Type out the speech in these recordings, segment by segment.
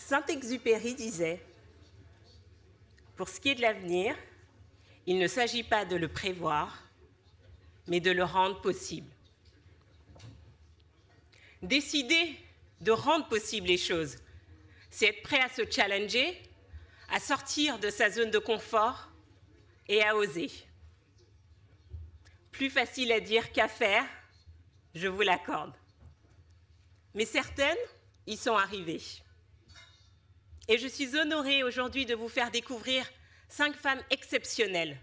Saint-Exupéry disait « Pour ce qui est de l'avenir, il ne s'agit pas de le prévoir, mais de le rendre possible. » Décider de rendre possible les choses, c'est être prêt à se challenger, à sortir de sa zone de confort et à oser. Plus facile à dire qu'à faire, je vous l'accorde. Mais certaines y sont arrivées. Et je suis honorée aujourd'hui de vous faire découvrir 5 femmes exceptionnelles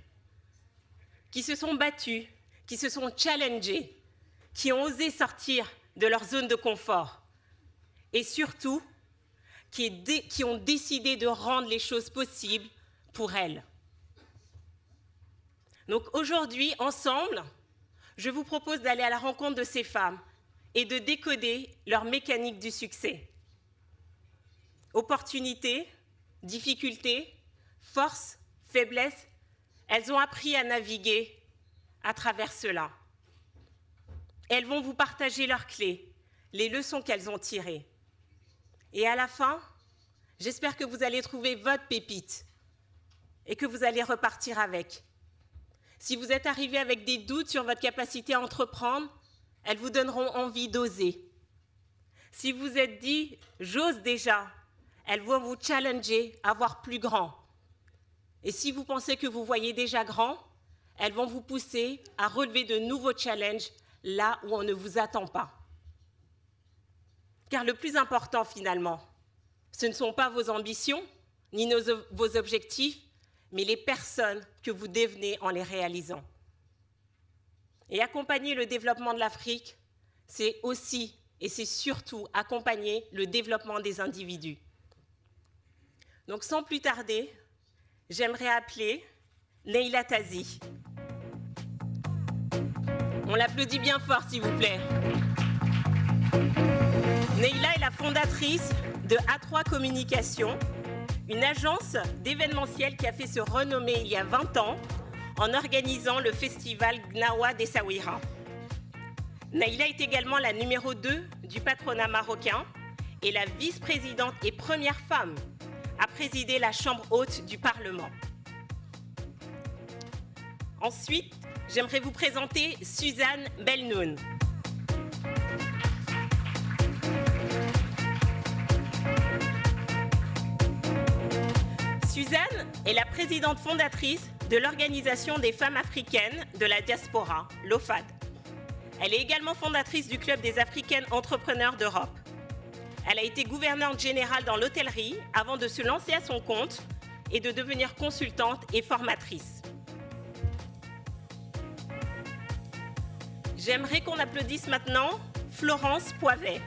qui se sont battues, qui se sont challengées, qui ont osé sortir de leur zone de confort et surtout qui ont décidé de rendre les choses possibles pour elles. Donc aujourd'hui, ensemble, je vous propose d'aller à la rencontre de ces femmes et de décoder leur mécanique du succès. Opportunités, difficultés, forces, faiblesses, elles ont appris à naviguer à travers cela. Elles vont vous partager leurs clés, les leçons qu'elles ont tirées. Et à la fin, j'espère que vous allez trouver votre pépite et que vous allez repartir avec. Si vous êtes arrivé avec des doutes sur votre capacité à entreprendre, elles vous donneront envie d'oser. Si vous êtes dit « j'ose déjà », elles vont vous challenger à voir plus grand. Et si vous pensez que vous voyez déjà grand, elles vont vous pousser à relever de nouveaux challenges là où on ne vous attend pas. Car le plus important finalement, ce ne sont pas vos ambitions, ni vos objectifs, mais les personnes que vous devenez en les réalisant. Et accompagner le développement de l'Afrique, c'est aussi et c'est surtout accompagner le développement des individus. Donc sans plus tarder, j'aimerais appeler Neila Tazi. On l'applaudit bien fort, s'il vous plaît. Neila est la fondatrice de A3 Communication, une agence d'événementiel qui a fait se renommer il y a 20 ans en organisant le festival Gnawa d'Essaouira. Neila est également la numéro 2 du patronat marocain et la vice-présidente et première femme à présider la Chambre haute du Parlement. Ensuite, j'aimerais vous présenter Suzanne Belnoun. Suzanne est la présidente fondatrice de l'Organisation des femmes africaines de la diaspora, l'OFAD. Elle est également fondatrice du Club des Africaines entrepreneurs d'Europe. Elle a été gouverneure générale dans l'hôtellerie avant de se lancer à son compte et de devenir consultante et formatrice. J'aimerais qu'on applaudisse maintenant Florence Poivet.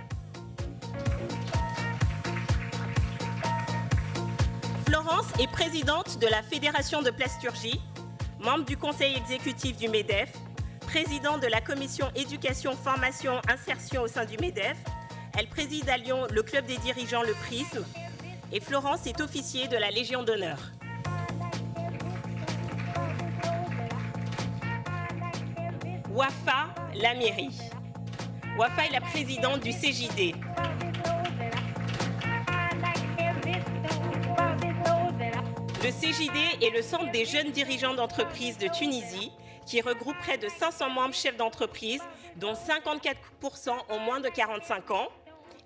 Florence est présidente de la Fédération de plasturgie, membre du conseil exécutif du MEDEF, présidente de la commission éducation, formation, insertion au sein du MEDEF. Elle préside à Lyon le club des dirigeants Le Prisme et Florence est officier de la Légion d'honneur. Wafa Lamiri. Wafa est la présidente du CJD. Le CJD est le centre des jeunes dirigeants d'entreprise de Tunisie qui regroupe près de 500 membres chefs d'entreprise, dont 54% ont moins de 45 ans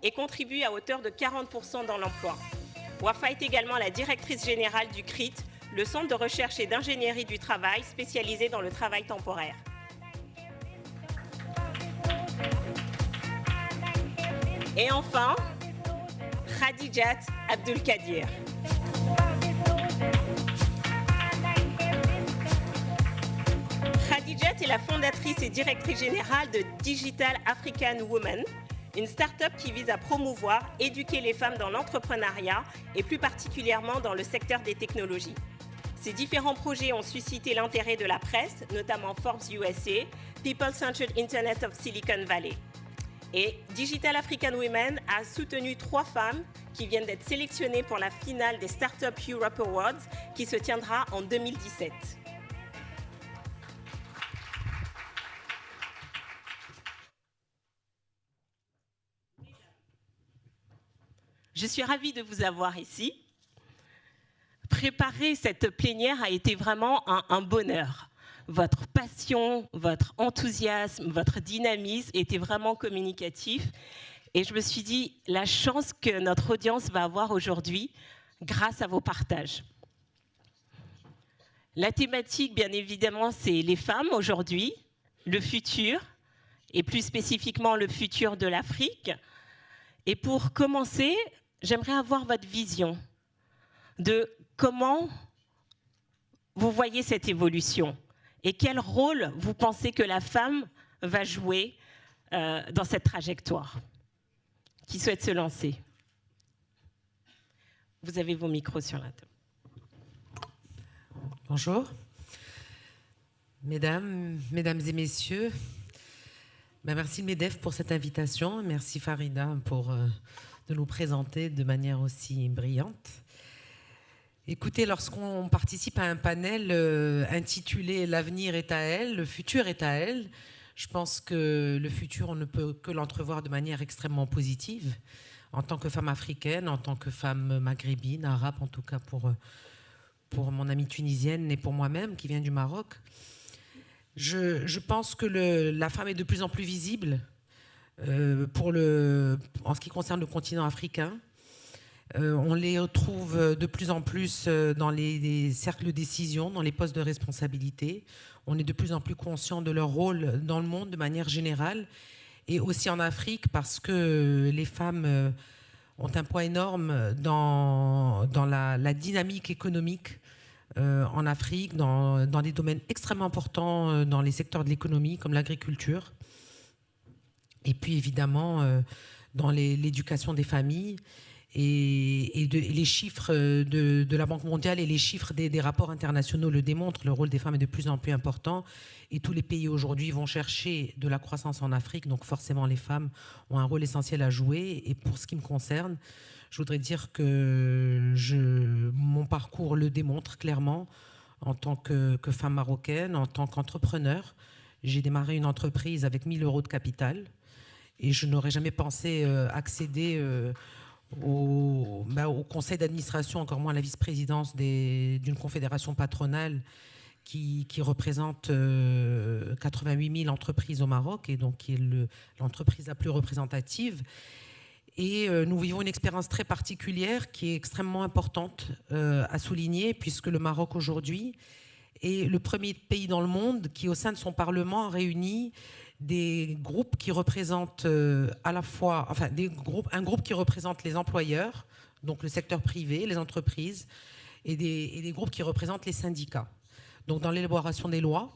et contribue à hauteur de 40% dans l'emploi. Wafa est également la directrice générale du CRIT, le centre de recherche et d'ingénierie du travail spécialisé dans le travail temporaire. Et enfin, Khadijat Abdulkadir. Khadijat est la fondatrice et directrice générale de Digital African Women, une start-up qui vise à promouvoir, éduquer les femmes dans l'entrepreneuriat et plus particulièrement dans le secteur des technologies. Ces différents projets ont suscité l'intérêt de la presse, notamment Forbes USA, People Centered Internet of Silicon Valley. Et Digital African Women a soutenu 3 femmes qui viennent d'être sélectionnées pour la finale des Startup Europe Awards qui se tiendra en 2017. Je suis ravie de vous avoir ici. Préparer cette plénière a été vraiment un bonheur. Votre passion, votre enthousiasme, votre dynamisme étaient vraiment communicatifs. Et je me suis dit, la chance que notre audience va avoir aujourd'hui grâce à vos partages. La thématique, bien évidemment, c'est les femmes aujourd'hui, le futur, et plus spécifiquement le futur de l'Afrique. Et pour commencer, j'aimerais avoir votre vision de comment vous voyez cette évolution et quel rôle vous pensez que la femme va jouer dans cette trajectoire. Qui souhaite se lancer? Vous avez vos micros sur la table. Bonjour. Mesdames et messieurs, merci MEDEF pour cette invitation. Merci Farida de nous présenter de manière aussi brillante. Écoutez, lorsqu'on participe à un panel intitulé « L'avenir est à elle, le futur est à elle », je pense que le futur, on ne peut que l'entrevoir de manière extrêmement positive. En tant que femme africaine, en tant que femme maghrébine, arabe, en tout cas pour mon amie tunisienne et pour moi-même qui vient du Maroc, je pense que la femme est de plus en plus visible en ce qui concerne le continent africain. On les retrouve de plus en plus dans les cercles de décision, dans les postes de responsabilité. On est de plus en plus conscient de leur rôle dans le monde de manière générale et aussi en Afrique parce que les femmes ont un poids énorme dans la dynamique économique en Afrique, dans des domaines extrêmement importants dans les secteurs de l'économie comme l'agriculture et puis évidemment dans l'éducation des familles. Et les chiffres de la Banque mondiale et les chiffres des rapports internationaux le démontrent, le rôle des femmes est de plus en plus important et tous les pays aujourd'hui vont chercher de la croissance en Afrique, donc forcément les femmes ont un rôle essentiel à jouer. Et pour ce qui me concerne, je voudrais dire que mon parcours le démontre clairement en tant que femme marocaine, en tant qu'entrepreneur. J'ai démarré une entreprise avec 1 000 € de capital et je n'aurais jamais pensé accéder au conseil d'administration, encore moins à la vice-présidence d'une confédération patronale qui représente 88 000 entreprises au Maroc et donc qui est l'entreprise la plus représentative. Et nous vivons une expérience très particulière qui est extrêmement importante à souligner puisque le Maroc aujourd'hui est le premier pays dans le monde qui, au sein de son Parlement, réunit des groupes qui représentent à la fois, enfin un groupe qui représente les employeurs, donc le secteur privé, les entreprises, et des groupes qui représentent les syndicats. Donc dans l'élaboration des lois,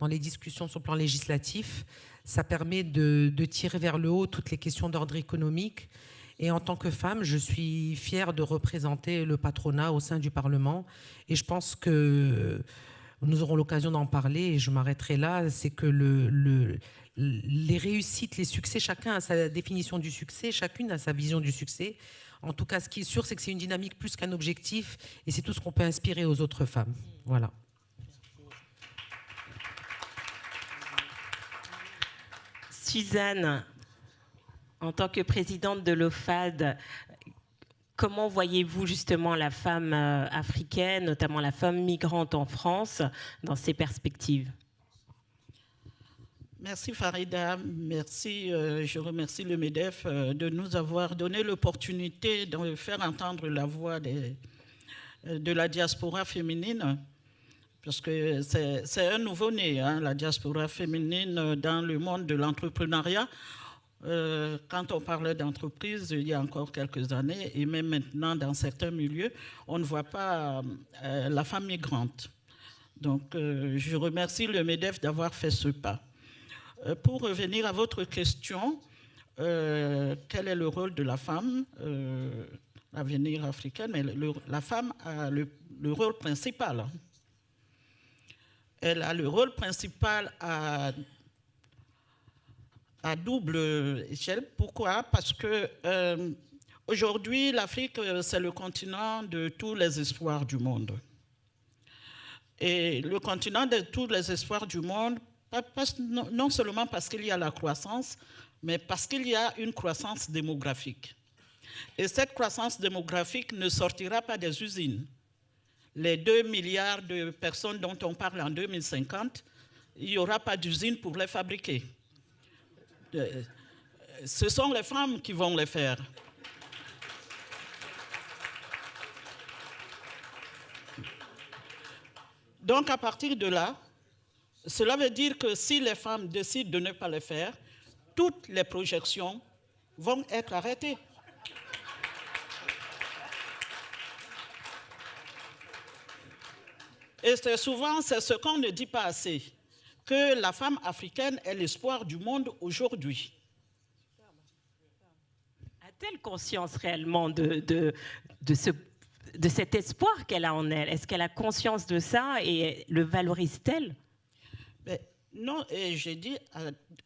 dans les discussions sur le plan législatif, ça permet de tirer vers le haut toutes les questions d'ordre économique. Et en tant que femme, je suis fière de représenter le patronat au sein du Parlement. Et je pense que nous aurons l'occasion d'en parler et je m'arrêterai là. C'est que les réussites, les succès, chacun a sa définition du succès, chacune a sa vision du succès. En tout cas, ce qui est sûr, c'est que c'est une dynamique plus qu'un objectif et c'est tout ce qu'on peut inspirer aux autres femmes. Voilà. Suzanne, en tant que présidente de l'OFAD, comment voyez-vous justement la femme africaine, notamment la femme migrante en France, dans ces perspectives? Merci Farida, merci, je remercie le MEDEF de nous avoir donné l'opportunité de faire entendre la voix de la diaspora féminine, parce que c'est un nouveau-né, hein, la diaspora féminine dans le monde de l'entrepreneuriat. Quand on parlait d'entreprise il y a encore quelques années, et même maintenant dans certains milieux, on ne voit pas la femme migrante. Donc je remercie le MEDEF d'avoir fait ce pas. Pour revenir à votre question, quel est le rôle de la femme, l'avenir africain, mais la femme a le rôle principal. Elle a le rôle principal à double échelle. Pourquoi? Parce que aujourd'hui, l'Afrique, c'est le continent de tous les espoirs du monde. Et le continent de tous les espoirs du monde, non seulement parce qu'il y a la croissance, mais parce qu'il y a une croissance démographique. Et cette croissance démographique ne sortira pas des usines. Les 2 milliards de personnes dont on parle en 2050, il n'y aura pas d'usine pour les fabriquer. Ce sont les femmes qui vont les faire. Donc, à partir de là, cela veut dire que si les femmes décident de ne pas le faire, toutes les projections vont être arrêtées. Et c'est souvent, c'est ce qu'on ne dit pas assez, que la femme africaine est l'espoir du monde aujourd'hui. A-t-elle conscience réellement de cet espoir qu'elle a en elle? Est-ce qu'elle a conscience de ça et le valorise-t-elle? Non, et j'ai dit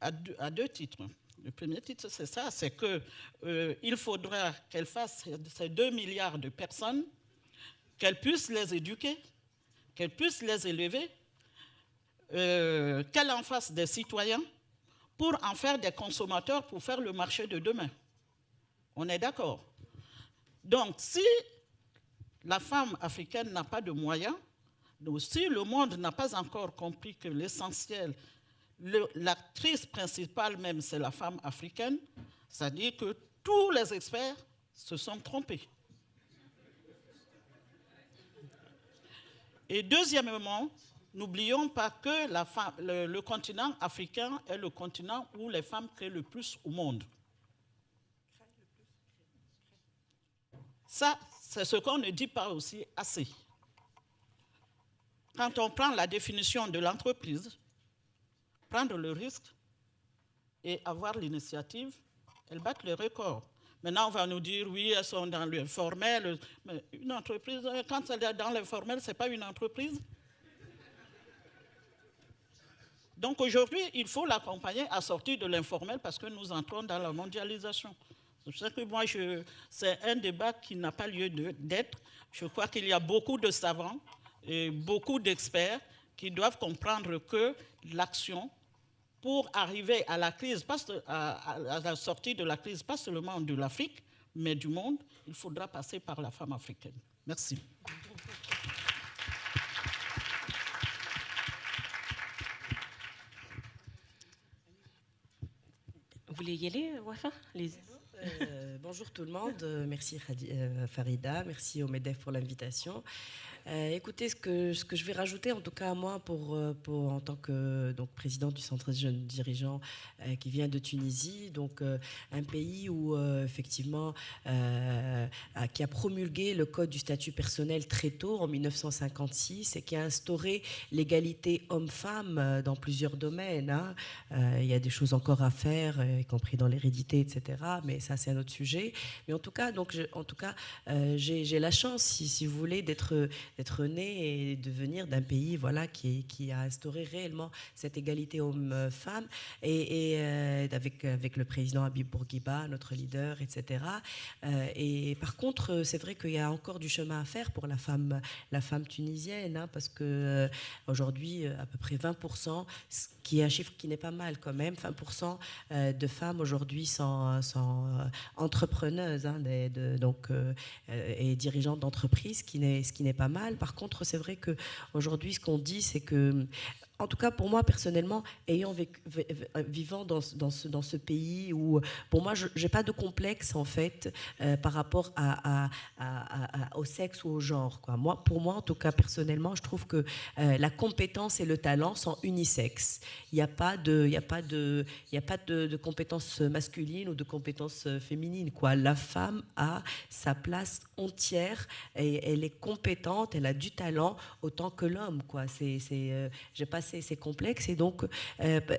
à deux titres. Le premier titre, c'est ça, c'est qu'il faudra qu'elle fasse ces 2 milliards de personnes, qu'elle puisse les éduquer, qu'elle puisse les élever, qu'elle en fasse des citoyens pour en faire des consommateurs pour faire le marché de demain. On est d'accord? Donc, si la femme africaine n'a pas de moyens, si le monde n'a pas encore compris que l'essentiel, l'actrice principale même, c'est la femme africaine, c'est-à-dire que tous les experts se sont trompés. Et deuxièmement, n'oublions pas que le continent africain est le continent où les femmes créent le plus au monde. Ça, c'est ce qu'on ne dit pas aussi assez. Quand on prend la définition de l'entreprise, prendre le risque et avoir l'initiative, elles battent le record. Maintenant, on va nous dire, oui, elles sont dans l'informel. Mais une entreprise, quand elle est dans l'informel, ce n'est pas une entreprise. Donc aujourd'hui, il faut l'accompagner à sortir de l'informel parce que nous entrons dans la mondialisation. C'est pour ça que moi, c'est un débat qui n'a pas lieu d'être. Je crois qu'il y a beaucoup de savants et beaucoup d'experts qui doivent comprendre que l'action pour arriver à la crise, à la sortie de la crise, pas seulement de l'Afrique, mais du monde, il faudra passer par la femme africaine. Merci. Vous voulez y aller, Wafa? Bonjour tout le monde, merci Farida, merci au MEDEF pour l'invitation. Écoutez, ce que je vais rajouter, en tout cas moi, en tant que président du Centre des jeunes dirigeants qui vient de Tunisie, donc un pays où effectivement qui a promulgué le code du statut personnel très tôt, en 1956, et qui a instauré l'égalité homme-femme dans plusieurs domaines. Hein. Il y a des choses encore à faire, y compris dans l'hérédité, etc. Mais ça, c'est un autre sujet. Mais en tout cas, j'ai la chance, si vous voulez, d'être né et de venir d'un pays qui a instauré réellement cette égalité homme-femme et avec le président Habib Bourguiba, notre leader, etc. Et par contre, c'est vrai qu'il y a encore du chemin à faire pour la femme tunisienne, hein, parce que aujourd'hui, à peu près 20%, ce qui est un chiffre qui n'est pas mal quand même, 20% de femmes aujourd'hui sont entrepreneuses, hein, et dirigeantes d'entreprises, ce qui n'est pas mal. Par contre, c'est vrai qu'aujourd'hui, ce qu'on dit, c'est que, en tout cas pour moi personnellement, vivant dans ce pays où, pour moi, je n'ai pas de complexe en fait par rapport au sexe ou au genre, quoi. Pour moi, en tout cas personnellement, je trouve que la compétence et le talent sont unisexes. Il n'y a pas de compétences masculines ou de compétences féminines, quoi. La femme a sa place entière et elle est compétente, elle a du talent autant que l'homme, quoi. J'ai pas ces complexes. Et donc,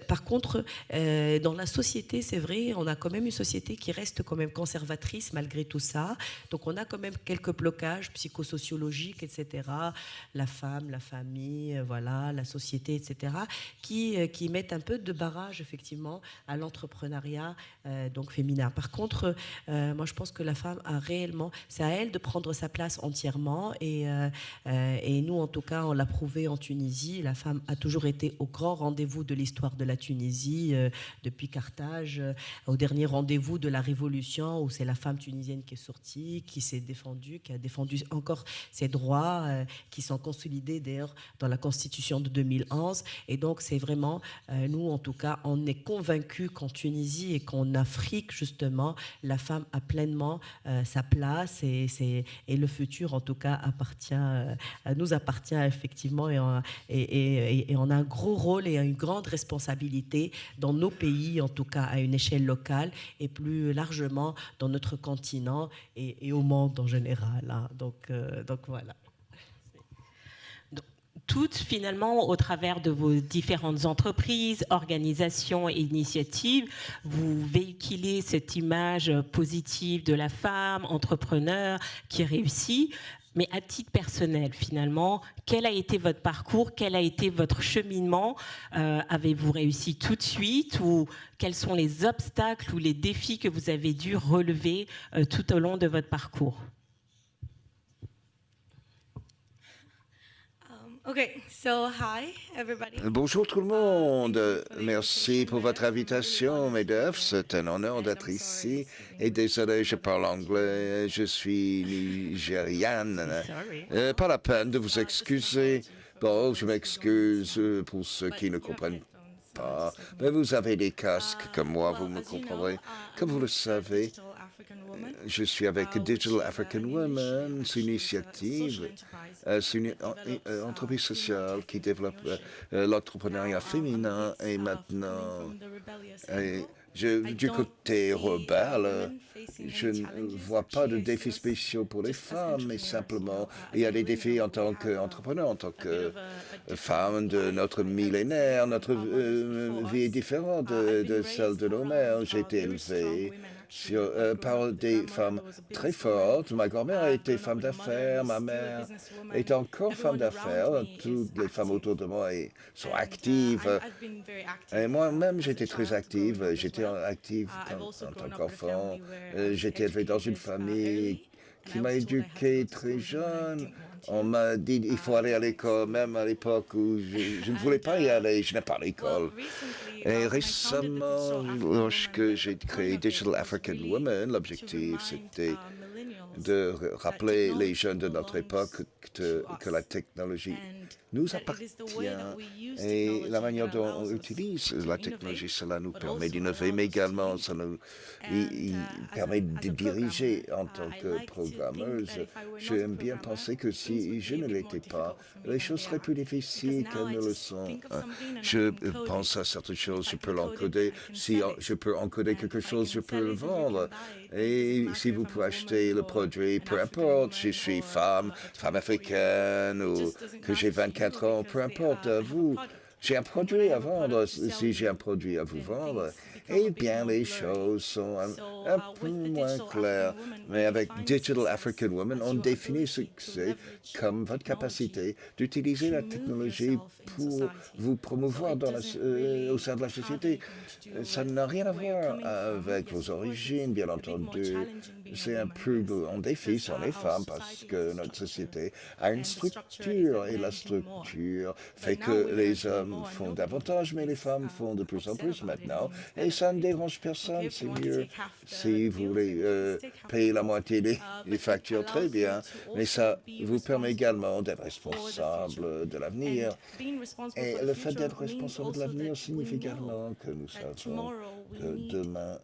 par contre, dans la société, c'est vrai, on a quand même une société qui reste quand même conservatrice malgré tout ça. Donc, on a quand même quelques blocages psychosociologiques, etc. La femme, la famille, voilà, la société, etc. qui mettent un peu de barrage, effectivement, à l'entrepreneuriat donc féminin. Par contre, moi, je pense que la femme a réellement, c'est à elle de prendre sa place entièrement. Et nous, en tout cas, on l'a prouvé en Tunisie, la femme a toujours toujours été au grand rendez-vous de l'histoire de la Tunisie, depuis Carthage, au dernier rendez-vous de la Révolution, où c'est la femme tunisienne qui est sortie, qui s'est défendue, qui a défendu encore ses droits, qui sont consolidés d'ailleurs dans la Constitution de 2011. Et donc c'est vraiment, nous en tout cas, on est convaincus qu'en Tunisie et qu'en Afrique, justement, la femme a pleinement sa place et le futur, en tout cas, nous appartient effectivement et on a un gros rôle et une grande responsabilité dans nos pays, en tout cas à une échelle locale et plus largement dans notre continent et au monde en général. Hein. Donc voilà. Toutes, finalement, au travers de vos différentes entreprises, organisations et initiatives, vous véhiculez cette image positive de la femme, entrepreneur, qui réussit. Mais à titre personnel, finalement, quel a été votre parcours? Quel a été votre cheminement? Avez-vous réussi tout de suite? Ou quels sont les obstacles ou les défis que vous avez dû relever tout au long de votre parcours? Okay, so hi everybody. Bonjour tout le monde. Merci pour votre invitation, MEDEF. C'est un honneur d'être ici. Et désolé, je parle anglais. Je suis nigériane. Pas la peine de vous excuser. Bon, je m'excuse pour ceux qui ne comprennent pas. Mais vous avez des casques comme moi, vous me comprendrez. Comme vous le savez, je suis avec Digital African Women, c'est une initiative, c'est une entreprise sociale qui développe l'entrepreneuriat féminin et maintenant, du côté rebelle, je ne vois pas de défis spéciaux pour les femmes, mais simplement, il y a des défis en tant qu'entrepreneur, en tant que femme de notre millénaire. Notre vie est différente de celle de nos mères. J'ai été élevée par des femmes très fortes. Ma grand-mère a été femme d'affaires, ma mère est encore femme d'affaires. Toutes les femmes autour de moi sont actives. Et moi-même, j'étais très active. J'étais active en tant qu'enfant. J'étais élevée dans une famille qui m'a éduqué très jeune. On m'a dit qu'il faut aller à l'école, même à l'époque où je ne voulais pas y aller, je n'ai pas l'école. Et récemment, lorsque j'ai créé Digital African Women, l'objectif c'était de rappeler les jeunes de notre époque que la technologie nous appartient et la manière dont on utilise la technologie, cela nous permet d'innover, mais également ça nous permet de diriger en tant que programmeuse. J'aime bien penser que si je ne l'étais pas, les choses seraient plus difficiles qu'elles ne le sont. Je pense à certaines choses, je peux l'encoder. Si je peux encoder quelque chose, je peux le vendre. Et si vous pouvez acheter le produit, peu importe, je suis femme africaine ou que j'ai 24 ans, peu importe, j'ai un produit à vendre. Si j'ai un produit à vous vendre, eh bien, les choses sont un peu moins claires. Mais avec Digital African Women, on définit ce que c'est comme votre capacité d'utiliser la technologie pour vous promouvoir au sein de la société. Ça n'a rien à voir avec vos origines, bien entendu. C'est un plus grand défi sur les femmes parce que notre société a une structure et la structure fait que les hommes font davantage, mais les femmes font de plus en plus maintenant. Et ça ne dérange personne, c'est mieux. Si vous voulez payer la moitié des factures, très bien. Mais ça vous permet également d'être responsable de l'avenir. Et le fait d'être responsable de l'avenir signifie également que nous savons que demain,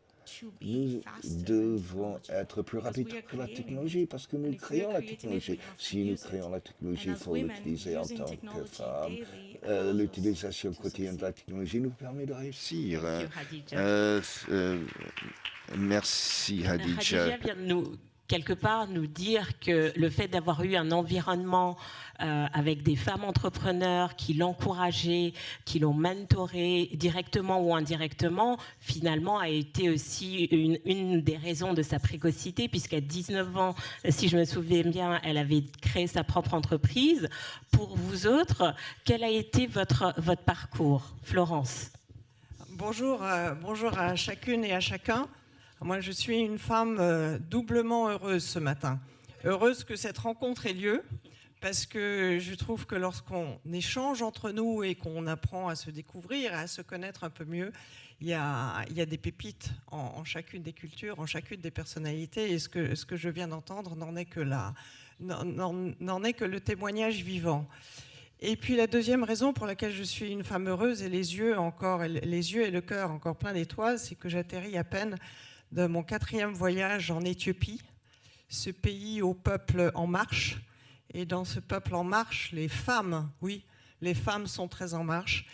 nous devons être plus rapides que la technologie parce que nous créons la technologie. Si nous créons la technologie, il faut l'utiliser en tant que femmes. L'utilisation quotidienne de la technologie nous permet de réussir. Merci, Hadidja. Hadidja vient de quelque part nous dire que le fait d'avoir eu un environnement avec des femmes entrepreneurs qui l'ont encouragée, qui l'ont mentorée directement ou indirectement, finalement a été aussi une des raisons de sa précocité, puisqu'à 19 ans, si je me souviens bien, elle avait créé sa propre entreprise. Pour vous autres, quel a été votre parcours, Florence? Bonjour à chacune et à chacun. Moi, je suis une femme doublement heureuse ce matin. Heureuse que cette rencontre ait lieu, parce que je trouve que lorsqu'on échange entre nous et qu'on apprend à se découvrir, à se connaître un peu mieux, il y a des pépites en chacune des cultures, en chacune des personnalités, et ce que je viens d'entendre n'en est que le témoignage vivant. Et puis la deuxième raison pour laquelle je suis une femme heureuse et les yeux et le cœur encore plein d'étoiles, c'est que j'atterris à peine de mon 4e voyage en Éthiopie, ce pays au peuple en marche. Et dans ce peuple en marche, les femmes, oui, les femmes sont très en marche.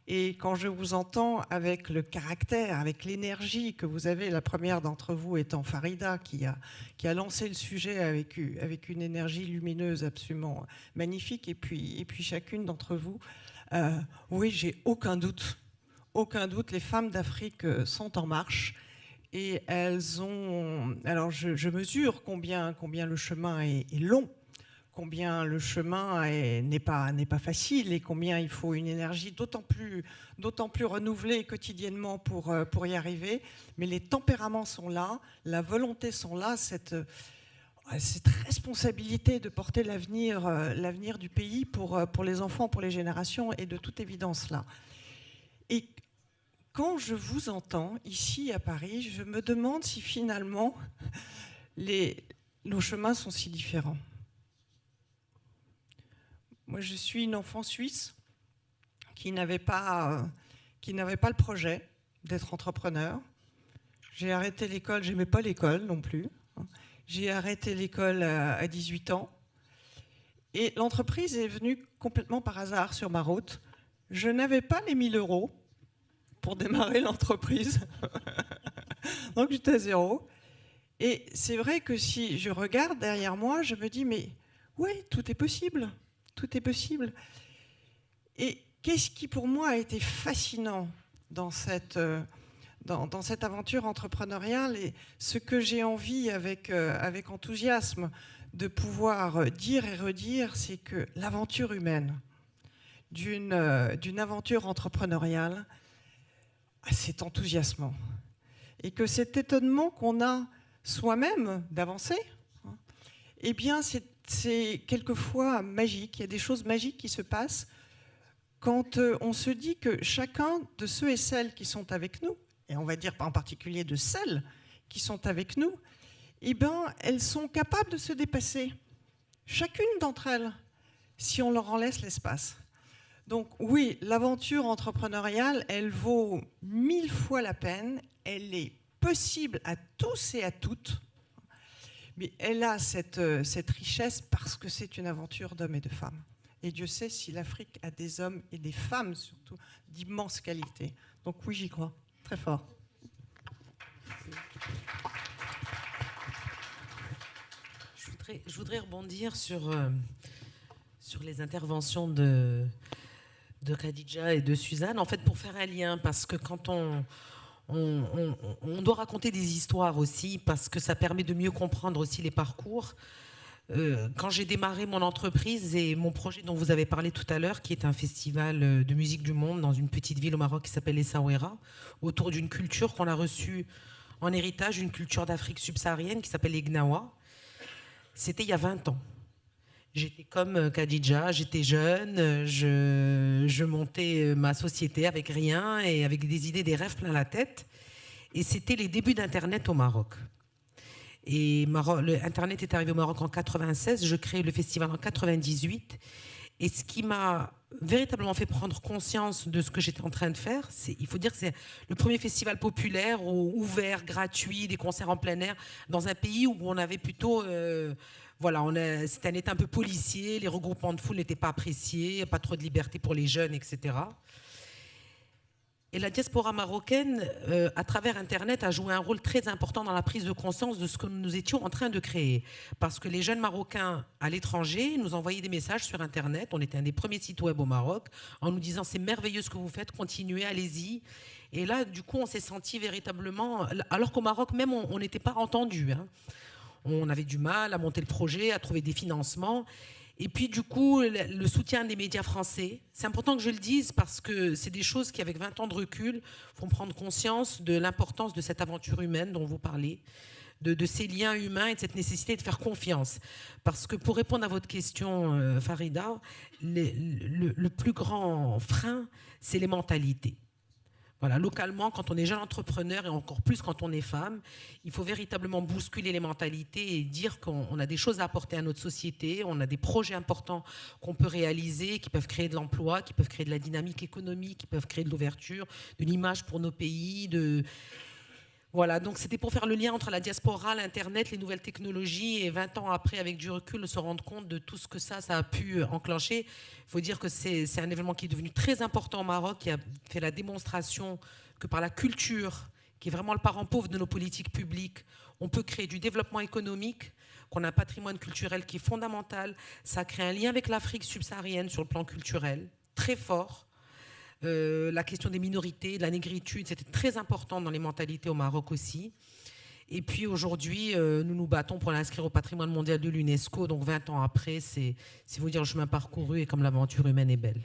Et quand je vous entends avec le caractère, avec l'énergie que vous avez, la première d'entre vous étant Farida, qui a lancé le sujet avec une énergie lumineuse absolument magnifique, et puis chacune d'entre vous, oui, j'ai aucun doute, les femmes d'Afrique sont en marche. Et elles ont... Alors je mesure combien le chemin est long, combien le chemin n'est pas facile et combien il faut une énergie d'autant plus renouvelée quotidiennement pour y arriver. Mais les tempéraments sont là, la volonté sont là, cette responsabilité de porter l'avenir du pays pour les enfants, pour les générations, est de toute évidence là. Et quand je vous entends ici à Paris, je me demande si finalement nos chemins sont si différents. Moi, je suis une enfant suisse qui n'avait pas le projet d'être entrepreneur. J'ai arrêté l'école, j'aimais pas l'école non plus. J'ai arrêté l'école à 18 ans. Et l'entreprise est venue complètement par hasard sur ma route. Je n'avais pas les 1 000 € pour démarrer l'entreprise. Donc j'étais à 0. Et c'est vrai que si je regarde derrière moi, je me dis, mais oui, tout est possible. Tout est possible. Et qu'est-ce qui, pour moi, a été fascinant dans cette aventure entrepreneuriale, et ce que j'ai envie, avec enthousiasme, de pouvoir dire et redire, c'est que l'aventure humaine d'une aventure entrepreneuriale, c'est enthousiasmant. Et que cet étonnement qu'on a soi-même d'avancer, eh bien, c'est quelquefois magique. Il y a des choses magiques qui se passent quand on se dit que chacun de ceux et celles qui sont avec nous, et on va dire en particulier de celles qui sont avec nous, eh bien, elles sont capables de se dépasser, chacune d'entre elles, si on leur en laisse l'espace. Donc oui, l'aventure entrepreneuriale, elle vaut 1000 fois la peine, elle est possible à tous et à toutes, mais elle a cette richesse parce que c'est une aventure d'hommes et de femmes. Et Dieu sait si l'Afrique a des hommes et des femmes, surtout, d'immense qualité. Donc oui, j'y crois, très fort. Je voudrais rebondir sur les interventions de Khadija et de Suzanne, en fait, pour faire un lien, parce que quand on doit raconter des histoires aussi, parce que ça permet de mieux comprendre aussi les parcours. Quand j'ai démarré mon entreprise et mon projet dont vous avez parlé tout à l'heure, qui est un festival de musique du monde dans une petite ville au Maroc qui s'appelle Essaouira, autour d'une culture qu'on a reçue en héritage, une culture d'Afrique subsaharienne qui s'appelle les Gnawa, c'était il y a 20 ans. J'étais comme Khadija, j'étais jeune, je montais ma société avec rien et avec des idées, des rêves plein la tête. Et c'était les débuts d'Internet au Maroc. Et Internet est arrivé au Maroc en 96, je crée le festival en 98. Et ce qui m'a véritablement fait prendre conscience de ce que j'étais en train de faire, il faut dire que c'est le premier festival populaire, ouvert, gratuit, des concerts en plein air, dans un pays où on avait plutôt... c'était un état un peu policier, les regroupements de foule n'étaient pas appréciés, pas trop de liberté pour les jeunes, etc. Et la diaspora marocaine, à travers Internet, a joué un rôle très important dans la prise de conscience de ce que nous étions en train de créer. Parce que les jeunes Marocains à l'étranger nous envoyaient des messages sur Internet. On était un des premiers sites web au Maroc, en nous disant « c'est merveilleux ce que vous faites, continuez, allez-y ». Et là, du coup, on s'est senti véritablement... Alors qu'au Maroc même, on n'était pas entendu, hein. On avait du mal à monter le projet, à trouver des financements. Et puis, du coup, le soutien des médias français. C'est important que je le dise parce que c'est des choses qui, avec 20 ans de recul, font prendre conscience de l'importance de cette aventure humaine dont vous parlez, de ces liens humains et de cette nécessité de faire confiance. Parce que pour répondre à votre question, Farida, le plus grand frein, c'est les mentalités. Voilà, localement, quand on est jeune entrepreneur et encore plus quand on est femme, il faut véritablement bousculer les mentalités et dire qu'on a des choses à apporter à notre société, on a des projets importants qu'on peut réaliser, qui peuvent créer de l'emploi, qui peuvent créer de la dynamique économique, qui peuvent créer de l'ouverture, de l'image pour nos pays, Voilà, donc c'était pour faire le lien entre la diaspora, l'Internet, les nouvelles technologies, et 20 ans après, avec du recul, se rendre compte de tout ce que ça a pu enclencher. Il faut dire que c'est un événement qui est devenu très important au Maroc, qui a fait la démonstration que par la culture, qui est vraiment le parent pauvre de nos politiques publiques, on peut créer du développement économique, qu'on a un patrimoine culturel qui est fondamental. Ça crée un lien avec l'Afrique subsaharienne sur le plan culturel, très fort. La question des minorités, de la négritude, c'était très important dans les mentalités au Maroc aussi. Et puis aujourd'hui, nous nous battons pour l'inscrire au patrimoine mondial de l'UNESCO. Donc 20 ans après, c'est vous dire le chemin parcouru et comme l'aventure humaine est belle.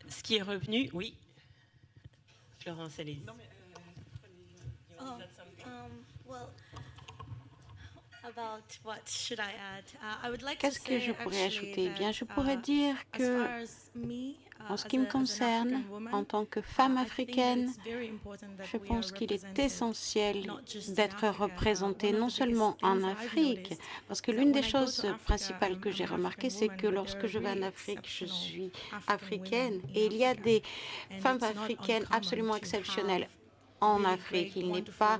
Ce qui est revenu, oui. Florence, allez-y. Qu'est-ce que je pourrais ajouter? Bien, je pourrais dire que, en ce qui me concerne, en tant que femme africaine, je pense qu'il est essentiel d'être représentée non seulement en Afrique, parce que l'une des choses principales que j'ai remarquées, c'est que lorsque je vais en Afrique, je suis africaine, et il y a des femmes africaines absolument exceptionnelles. En Afrique, il n'est pas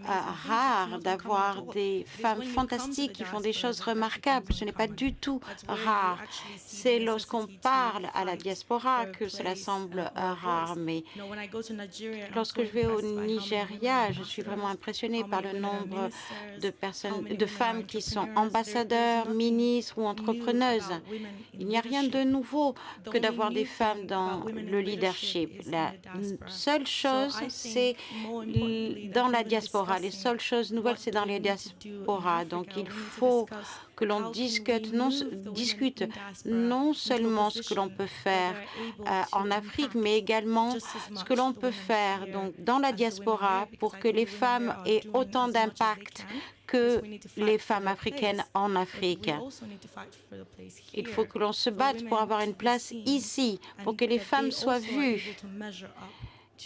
rare d'avoir des femmes fantastiques qui font des choses remarquables. Ce n'est pas du tout rare. C'est lorsqu'on parle à la diaspora que cela semble rare. Mais lorsque je vais au Nigeria, je suis vraiment impressionnée par le nombre de femmes qui sont ambassadeurs, ministres ou entrepreneuses. Il n'y a rien de nouveau que d'avoir des femmes dans le leadership. La seule chose, c'est dans la diaspora. Les seules choses nouvelles, c'est dans les diasporas. Donc, il faut que l'on discute non seulement ce que l'on peut faire en Afrique, mais également ce que l'on peut faire donc, dans la diaspora pour que les femmes aient autant d'impact que les femmes africaines en Afrique. Il faut que l'on se batte pour avoir une place ici, pour que les femmes soient vues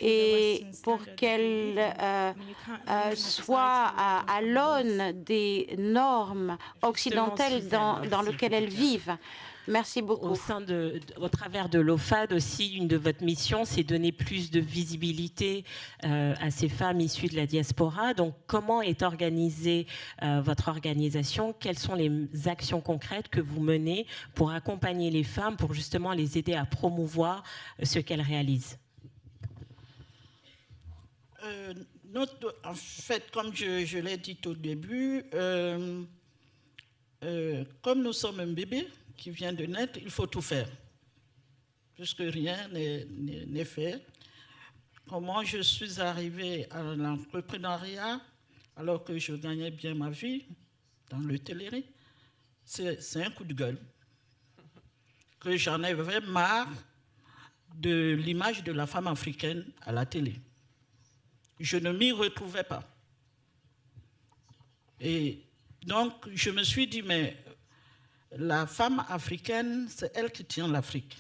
et pour qu'elles soient à l'aune des normes occidentales dans lesquelles elles vivent. Merci beaucoup. Au travers de l'OFAD aussi, une de votre missions, c'est donner plus de visibilité à ces femmes issues de la diaspora. Donc, comment est organisée votre organisation? Quelles sont les actions concrètes que vous menez pour accompagner les femmes, pour justement les aider à promouvoir ce qu'elles réalisent? En fait, comme je l'ai dit au début, comme nous sommes un bébé qui vient de naître, il faut tout faire, puisque rien n'est fait. Comment je suis arrivée à l'entrepreneuriat alors que je gagnais bien ma vie dans l'hôtellerie? C'est un coup de gueule, que j'en avais marre de l'image de la femme africaine à la télé. Je ne m'y retrouvais pas. Et donc, je me suis dit, mais la femme africaine, c'est elle qui tient l'Afrique.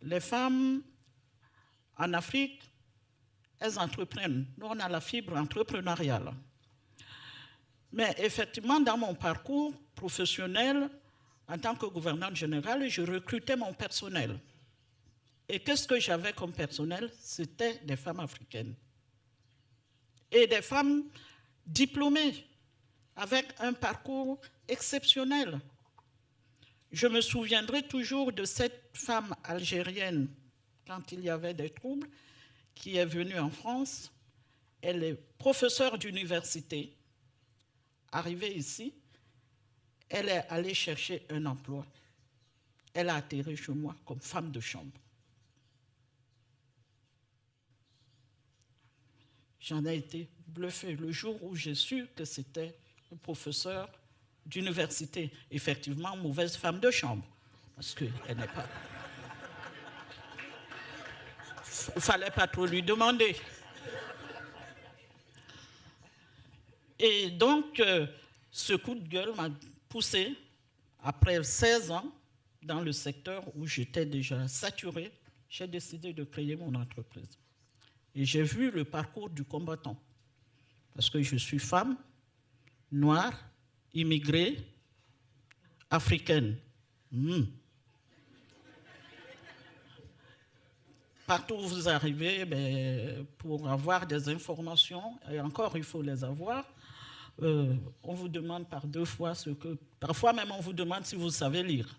Les femmes en Afrique, elles entreprennent. Nous, on a la fibre entrepreneuriale. Mais effectivement, dans mon parcours professionnel, en tant que gouvernante générale, je recrutais mon personnel. Et qu'est-ce que j'avais comme personnel? C'était des femmes africaines. Et des femmes diplômées, avec un parcours exceptionnel. Je me souviendrai toujours de cette femme algérienne, quand il y avait des troubles, qui est venue en France. Elle est professeure d'université. Arrivée ici, elle est allée chercher un emploi. Elle a atterri chez moi comme femme de chambre. J'en ai été bluffée le jour où j'ai su que c'était un professeur d'université. Effectivement, mauvaise femme de chambre, parce qu'elle n'est pas ne fallait pas trop lui demander. Et donc, ce coup de gueule m'a poussé, après 16 ans, dans le secteur où j'étais déjà saturée, j'ai décidé de créer mon entreprise. Et j'ai vu le parcours du combattant. Parce que je suis femme, noire, immigrée, africaine. Partout où vous arrivez, pour avoir des informations, et encore il faut les avoir, on vous demande par 2 fois ce que... Parfois même on vous demande si vous savez lire.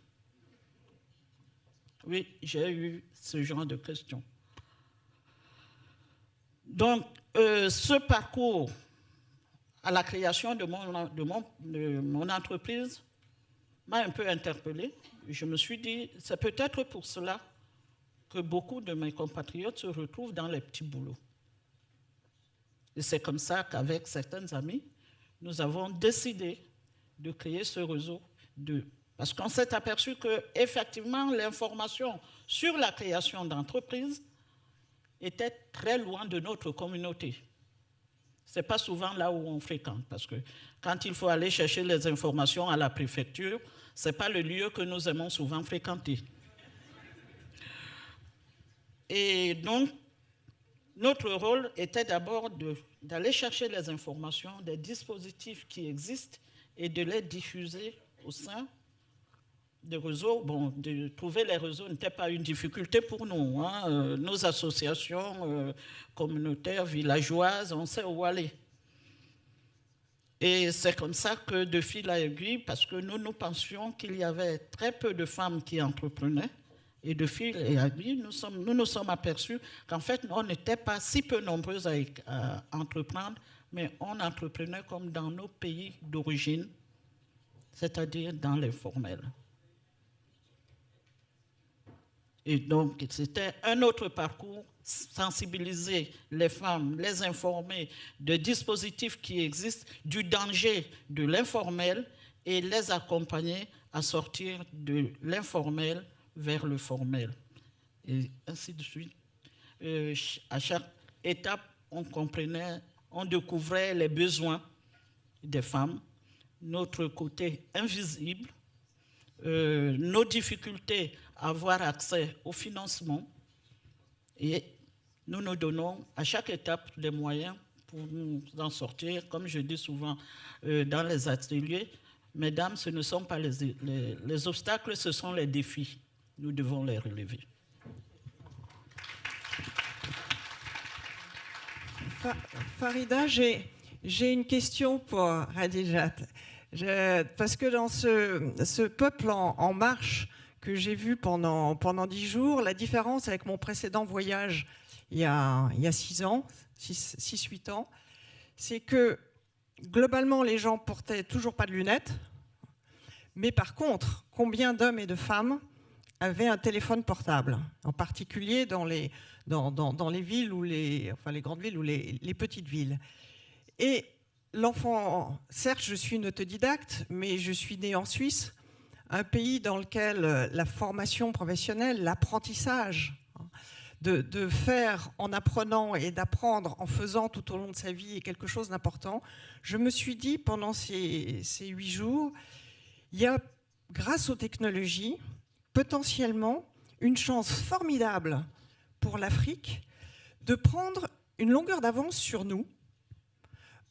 Oui, j'ai eu ce genre de questions. Donc, ce parcours à la création de mon entreprise m'a un peu interpellée. Je me suis dit, c'est peut-être pour cela que beaucoup de mes compatriotes se retrouvent dans les petits boulots. Et c'est comme ça qu'avec certains amis, nous avons décidé de créer ce réseau parce qu'on s'est aperçu qu'effectivement, l'information sur la création d'entreprises était très loin de notre communauté. Ce n'est pas souvent là où on fréquente, parce que quand il faut aller chercher les informations à la préfecture, ce n'est pas le lieu que nous aimons souvent fréquenter. Et donc, notre rôle était d'abord d'aller chercher les informations des dispositifs qui existent et de les diffuser au sein des réseaux. Bon, de trouver les réseaux n'était pas une difficulté pour nous. Nos associations communautaires, villageoises, on sait où aller. Et c'est comme ça que de fil à aiguille, parce que nous pensions qu'il y avait très peu de femmes qui entreprenaient, et de fil à aiguille, nous nous sommes aperçus qu'en fait, on n'était pas si peu nombreuses à entreprendre, mais on entreprenait comme dans nos pays d'origine, c'est-à-dire dans l'informel. Et donc, c'était un autre parcours, sensibiliser les femmes, les informer de dispositifs qui existent, du danger de l'informel et les accompagner à sortir de l'informel vers le formel. Et ainsi de suite. À chaque étape, on découvrait les besoins des femmes, notre côté invisible, nos difficultés à avoir accès au financement, et nous nous donnons à chaque étape des moyens pour nous en sortir. Comme je dis souvent dans les ateliers, mesdames, ce ne sont pas les obstacles, ce sont les défis. Nous devons les relever. Farida, j'ai une question pour Khadijat. Parce que dans ce peuple en marche que j'ai vu pendant 10 jours, la différence avec mon précédent voyage il y a 6-8 ans, c'est que globalement les gens portaient toujours pas de lunettes, mais par contre, combien d'hommes et de femmes avaient un téléphone portable, en particulier dans les villes, les grandes villes ou les petites villes. Et l'enfant, certes, je suis une autodidacte, mais je suis née en Suisse, un pays dans lequel la formation professionnelle, l'apprentissage, de faire en apprenant et d'apprendre en faisant tout au long de sa vie est quelque chose d'important. Je me suis dit, pendant ces 8 jours, il y a, grâce aux technologies, potentiellement une chance formidable pour l'Afrique de prendre une longueur d'avance sur nous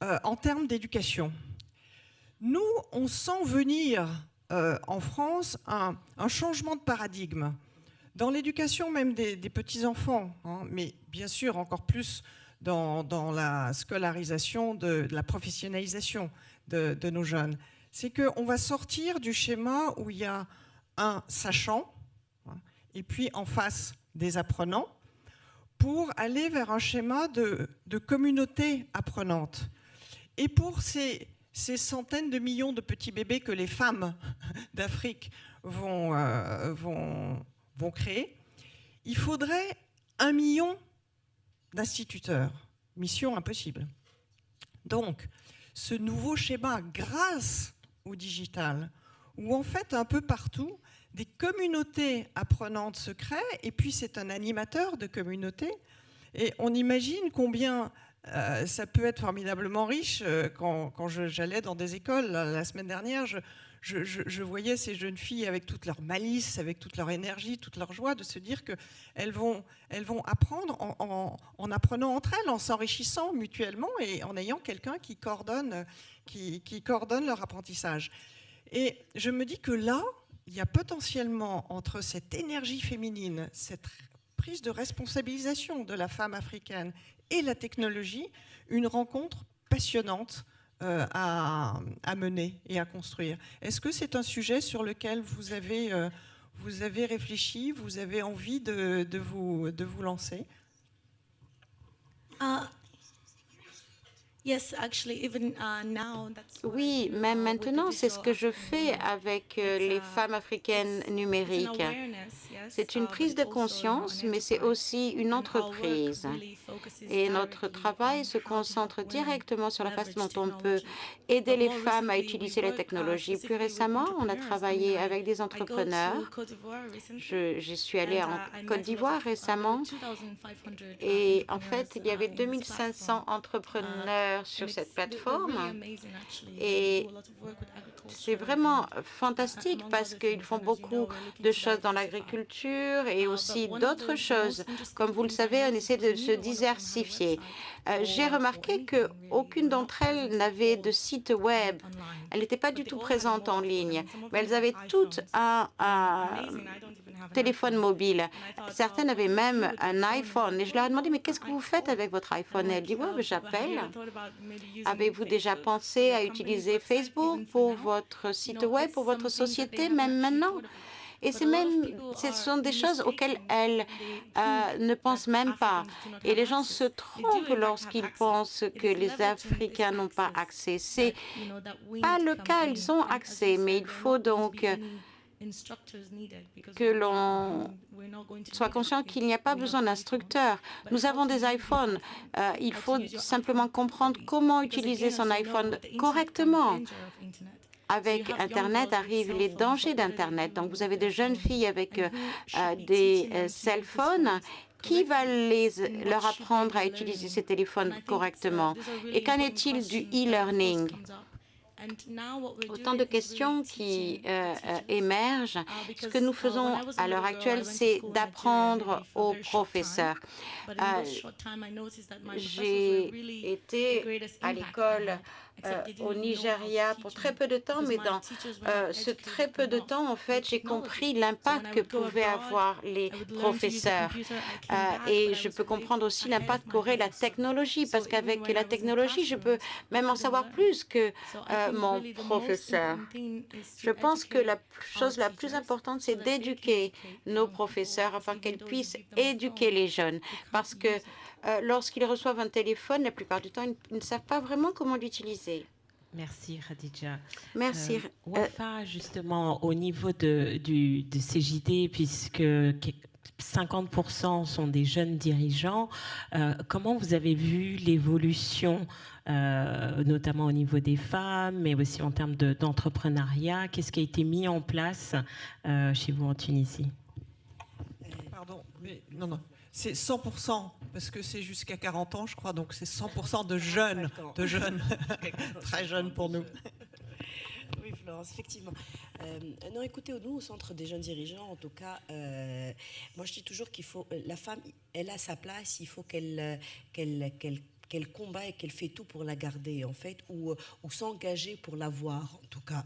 en termes d'éducation. Nous, on sent venir en France un changement de paradigme dans l'éducation même des petits-enfants, mais bien sûr encore plus dans la scolarisation, de la professionnalisation de nos jeunes. C'est qu'on va sortir du schéma où il y a un sachant et puis en face des apprenants pour aller vers un schéma de communauté apprenante. Et pour ces centaines de millions de petits bébés que les femmes d'Afrique vont créer, il faudrait 1 million d'instituteurs. Mission impossible. Donc, ce nouveau schéma, grâce au digital, où en fait, un peu partout, des communautés apprenantes se créent, et puis c'est un animateur de communauté. Et on imagine combien ça peut être formidablement riche. Quand j'allais dans des écoles la semaine dernière, je voyais ces jeunes filles avec toute leur malice, avec toute leur énergie, toute leur joie, de se dire qu'elles vont apprendre en apprenant entre elles, en s'enrichissant mutuellement et en ayant quelqu'un qui coordonne leur apprentissage. Et je me dis que là, il y a potentiellement entre cette énergie féminine, cette prise de responsabilisation de la femme africaine et la technologie, une rencontre passionnante à mener et à construire. Est-ce que c'est un sujet sur lequel vous avez réfléchi, vous avez envie de vous lancer? Oui, même maintenant, c'est ce que je fais avec les femmes africaines numériques. C'est une prise de conscience, mais c'est aussi une entreprise. Et notre travail se concentre directement sur la façon dont on peut aider les femmes à utiliser la technologie. Plus récemment, on a travaillé avec des entrepreneurs. Je suis allée en Côte d'Ivoire récemment et en fait, il y avait 2500 entrepreneurs sur cette plateforme et c'est vraiment fantastique parce qu'ils font beaucoup de choses dans l'agriculture et aussi d'autres choses. Comme vous le savez, on essaie de se diversifier. J'ai remarqué qu'aucune d'entre elles n'avait de site web. Elles n'étaient pas du tout présentes en ligne, mais elles avaient toutes un téléphone mobile. Certaines avaient même un iPhone. Et je leur ai demandé, mais qu'est-ce que vous faites avec votre iPhone? Et elles disent, ouais, j'appelle. Avez-vous déjà pensé à utiliser Facebook pour votre site web, pour votre société, même maintenant? Et ce sont des choses auxquelles elles ne pensent même pas. Et les gens se trompent lorsqu'ils pensent que les Africains n'ont pas accès. C'est pas le cas, ils ont accès, mais il faut donc que l'on soit conscient qu'il n'y a pas besoin d'instructeurs. Nous avons des iPhones. Il faut simplement comprendre comment utiliser son iPhone correctement. Avec Internet arrivent les dangers d'Internet. Donc, vous avez de jeunes filles avec des cell phones. Qui va leur apprendre à utiliser ces téléphones correctement? Et qu'en est-il du e-learning? Autant de questions qui émergent. Ce que nous faisons à l'heure actuelle, c'est d'apprendre aux professeurs. J'ai été à l'école au Nigeria pour très peu de temps, mais dans ce très peu de temps, en fait, j'ai compris l'impact que pouvaient avoir les professeurs. Et je peux comprendre aussi l'impact qu'aurait la technologie, parce qu'avec la technologie, je peux même en savoir plus que mon professeur. Je pense que la chose la plus importante, c'est d'éduquer nos professeurs afin qu'elles puissent éduquer les jeunes, parce que lorsqu'ils reçoivent un téléphone, la plupart du temps, ils ne savent pas vraiment comment l'utiliser. Merci, Khadija. Merci. Wafa, justement, au niveau de CJD, puisque 50% sont des jeunes dirigeants, comment vous avez vu l'évolution, notamment au niveau des femmes, mais aussi en termes d'entrepreneuriat? Qu'est-ce qui a été mis en place chez vous en Tunisie? Pardon, mais non. C'est 100%, parce que c'est jusqu'à 40 ans, je crois, donc c'est 100% de jeunes, très jeunes pour nous. Oui, Florence, effectivement. Non, écoutez, nous, au Centre des jeunes dirigeants, en tout cas, moi je dis toujours qu'il faut, la femme, elle a sa place, il faut qu'elle combat et qu'elle fait tout pour la garder, en fait, ou s'engager pour l'avoir, en tout cas.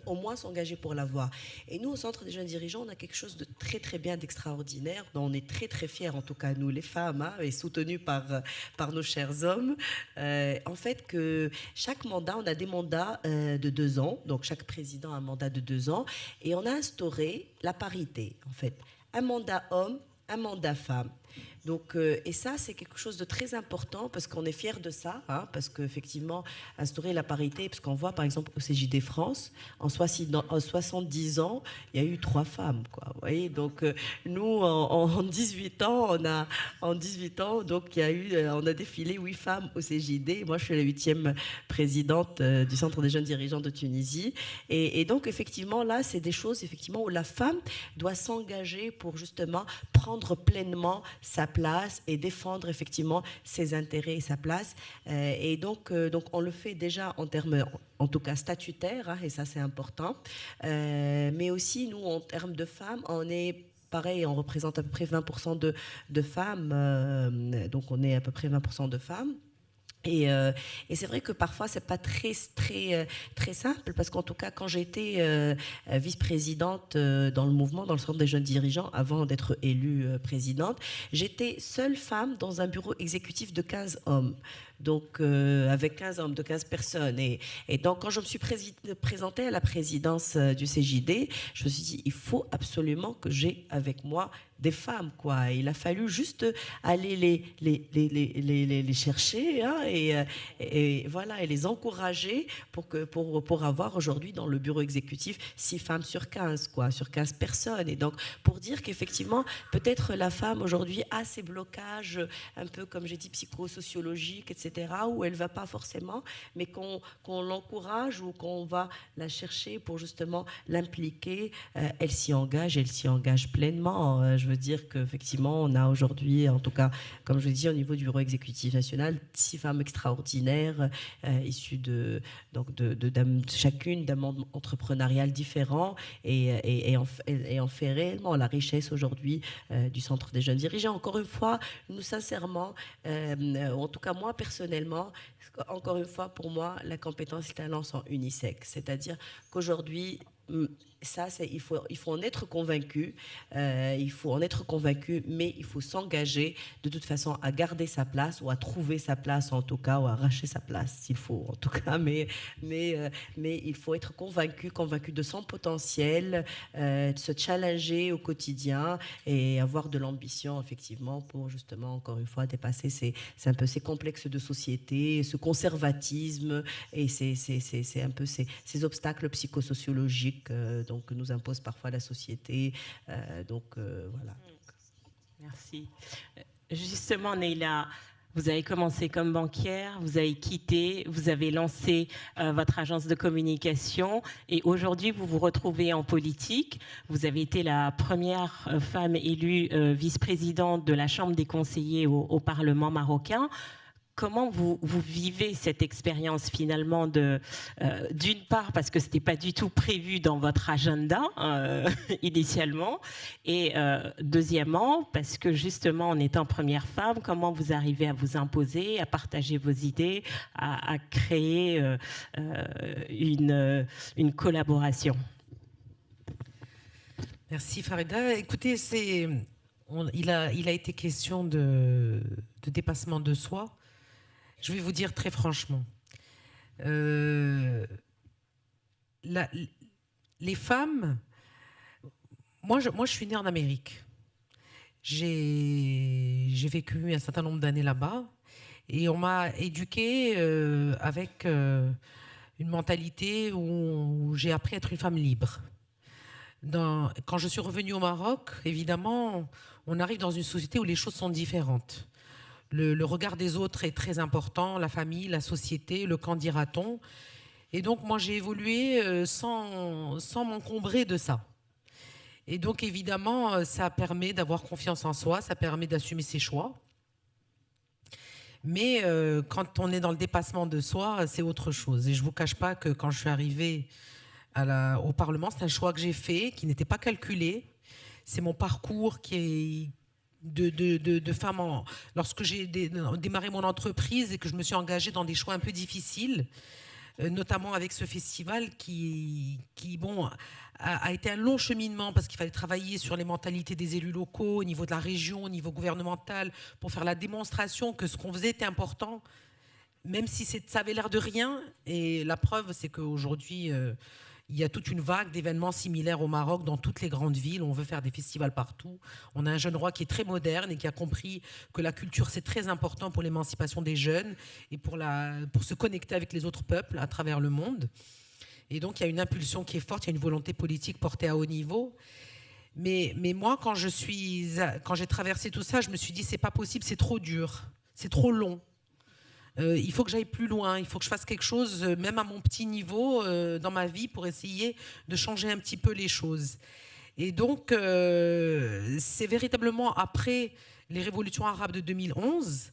Au moins s'engager pour l'avoir. Et nous, au Centre des jeunes dirigeants, on a quelque chose de très, très bien, d'extraordinaire, dont on est très, très fiers, en tout cas, nous, les femmes, et soutenus par nos chers hommes. En fait, que chaque mandat, on a des mandats de 2 ans, donc chaque président a un mandat de 2 ans, et on a instauré la parité, en fait. Un mandat homme, un mandat femme. Donc, et ça, c'est quelque chose de très important parce qu'on est fiers de ça, hein, parce qu'effectivement, instaurer la parité, parce qu'on voit par exemple au CJD France, en 70 ans, il y a eu 3 femmes, quoi. Vous voyez, donc nous, en 18 ans, donc on a défilé 8 femmes au CJD. Moi, je suis la 8e présidente du Centre des jeunes dirigeants de Tunisie. Et donc, effectivement, là, c'est des choses effectivement où la femme doit s'engager pour justement prendre pleinement sa place et défendre effectivement ses intérêts et sa place. Et donc on le fait déjà en termes, en tout cas statutaires, hein, et ça c'est important. Mais aussi, nous, en termes de femmes, on est pareil, on représente à peu près 20% de femmes. Donc on est à peu près 20% de femmes. Et c'est vrai que parfois c'est pas très simple, parce qu'en tout cas quand j'ai été vice-présidente dans le mouvement, dans le Centre des jeunes dirigeants, avant d'être élue présidente, j'étais seule femme dans un bureau exécutif de 15 hommes. Donc avec 15 hommes, de 15 personnes. Et donc quand je me suis présentée à la présidence du CJD, je me suis dit, il faut absolument que j'ai avec moi des femmes, quoi. Il a fallu juste aller les chercher, hein, et voilà, et les encourager pour avoir aujourd'hui dans le bureau exécutif 6 femmes sur 15, quoi, sur 15 personnes. Et donc pour dire qu'effectivement, peut-être la femme aujourd'hui a ces blocages un peu, comme j'ai dit, psychosociologiques, etc., où elle ne va pas forcément, mais qu'on l'encourage ou qu'on va la chercher pour justement l'impliquer. Elle s'y engage pleinement. Je veux dire qu'effectivement, on a aujourd'hui, en tout cas, comme je le dis, au niveau du bureau exécutif national, 6 femmes extraordinaires, issues chacune d'un monde entrepreneurial différent, et en fait réellement la richesse aujourd'hui du Centre des jeunes dirigeants. Encore une fois, nous, sincèrement, en tout cas moi, personnellement, encore une fois, pour moi, la compétence et le talent sont unisexes. C'est-à-dire qu'aujourd'hui, ça, il faut en être convaincu. Il faut en être convaincu, mais il faut s'engager de toute façon à garder sa place, ou à trouver sa place en tout cas, ou à arracher sa place s'il faut en tout cas. Mais il faut être convaincu de son potentiel, de se challenger au quotidien et avoir de l'ambition effectivement pour justement, encore une fois, dépasser un peu ces complexes de société, ce conservatisme et c'est un peu ces obstacles psychosociologiques donc, que nous impose parfois la société. Voilà. Merci. Justement, Neila, vous avez commencé comme banquière, vous avez quitté, vous avez lancé votre agence de communication et aujourd'hui, vous vous retrouvez en politique. Vous avez été la première femme élue vice-présidente de la Chambre des conseillers au Parlement marocain. Comment vous vivez cette expérience finalement d'une part parce que ce n'était pas du tout prévu dans votre agenda initialement, et deuxièmement parce que justement en étant première femme, comment vous arrivez à vous imposer, à partager vos idées, à créer une collaboration. Merci Farida. Écoutez, il a été question de dépassement de soi. Je vais vous dire très franchement, les femmes, moi je suis née en Amérique. J'ai vécu un certain nombre d'années là-bas et on m'a éduquée avec une mentalité où j'ai appris à être une femme libre. Quand je suis revenue au Maroc, évidemment, on arrive dans une société où les choses sont différentes. Le regard des autres est très important, la famille, la société, le qu'en dira-t-on. Et donc, moi, j'ai évolué sans m'encombrer de ça. Et donc, évidemment, ça permet d'avoir confiance en soi, ça permet d'assumer ses choix. Mais quand on est dans le dépassement de soi, c'est autre chose. Et je ne vous cache pas que quand je suis arrivée au Parlement, c'est un choix que j'ai fait, qui n'était pas calculé. C'est mon parcours qui est... de femmes lorsque j'ai démarré mon entreprise et que je me suis engagée dans des choix un peu difficiles, notamment avec ce festival qui a été un long cheminement parce qu'il fallait travailler sur les mentalités des élus locaux au niveau de la région, au niveau gouvernemental, pour faire la démonstration que ce qu'on faisait était important, même si ça avait l'air de rien. Et la preuve, c'est qu'aujourd'hui, Il y a toute une vague d'événements similaires au Maroc dans toutes les grandes villes. On veut faire des festivals partout. On a un jeune roi qui est très moderne et qui a compris que la culture, c'est très important pour l'émancipation des jeunes et pour se connecter avec les autres peuples à travers le monde. Et donc, il y a une impulsion qui est forte, il y a une volonté politique portée à haut niveau. Mais moi, quand j'ai traversé tout ça, je me suis dit, c'est pas possible, c'est trop dur, c'est trop long. Il faut que j'aille plus loin, il faut que je fasse quelque chose, même à mon petit niveau, dans ma vie, pour essayer de changer un petit peu les choses. Et donc, c'est véritablement après les révolutions arabes de 2011,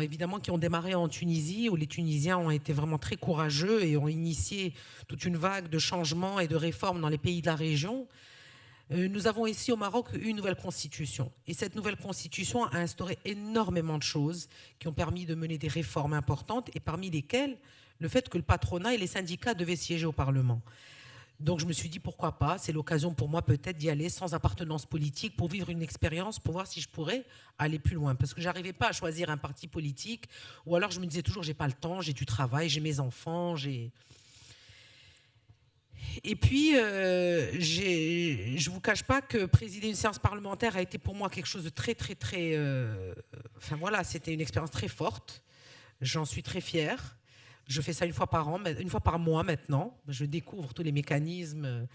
évidemment, qui ont démarré en Tunisie, où les Tunisiens ont été vraiment très courageux et ont initié toute une vague de changements et de réformes dans les pays de la région. Nous avons ici au Maroc une nouvelle constitution. Et cette nouvelle constitution a instauré énormément de choses qui ont permis de mener des réformes importantes, et parmi lesquelles le fait que le patronat et les syndicats devaient siéger au Parlement. Donc je me suis dit, pourquoi pas, c'est l'occasion pour moi peut-être d'y aller sans appartenance politique, pour vivre une expérience, pour voir si je pourrais aller plus loin. Parce que je n'arrivais pas à choisir un parti politique, ou alors je me disais toujours, j'ai pas le temps, j'ai du travail, j'ai mes enfants, Et puis, je ne vous cache pas que présider une séance parlementaire a été pour moi quelque chose de très, très, très... Enfin voilà, c'était une expérience très forte. J'en suis très fière. Je fais ça une fois par mois maintenant. Je découvre tous les mécanismes.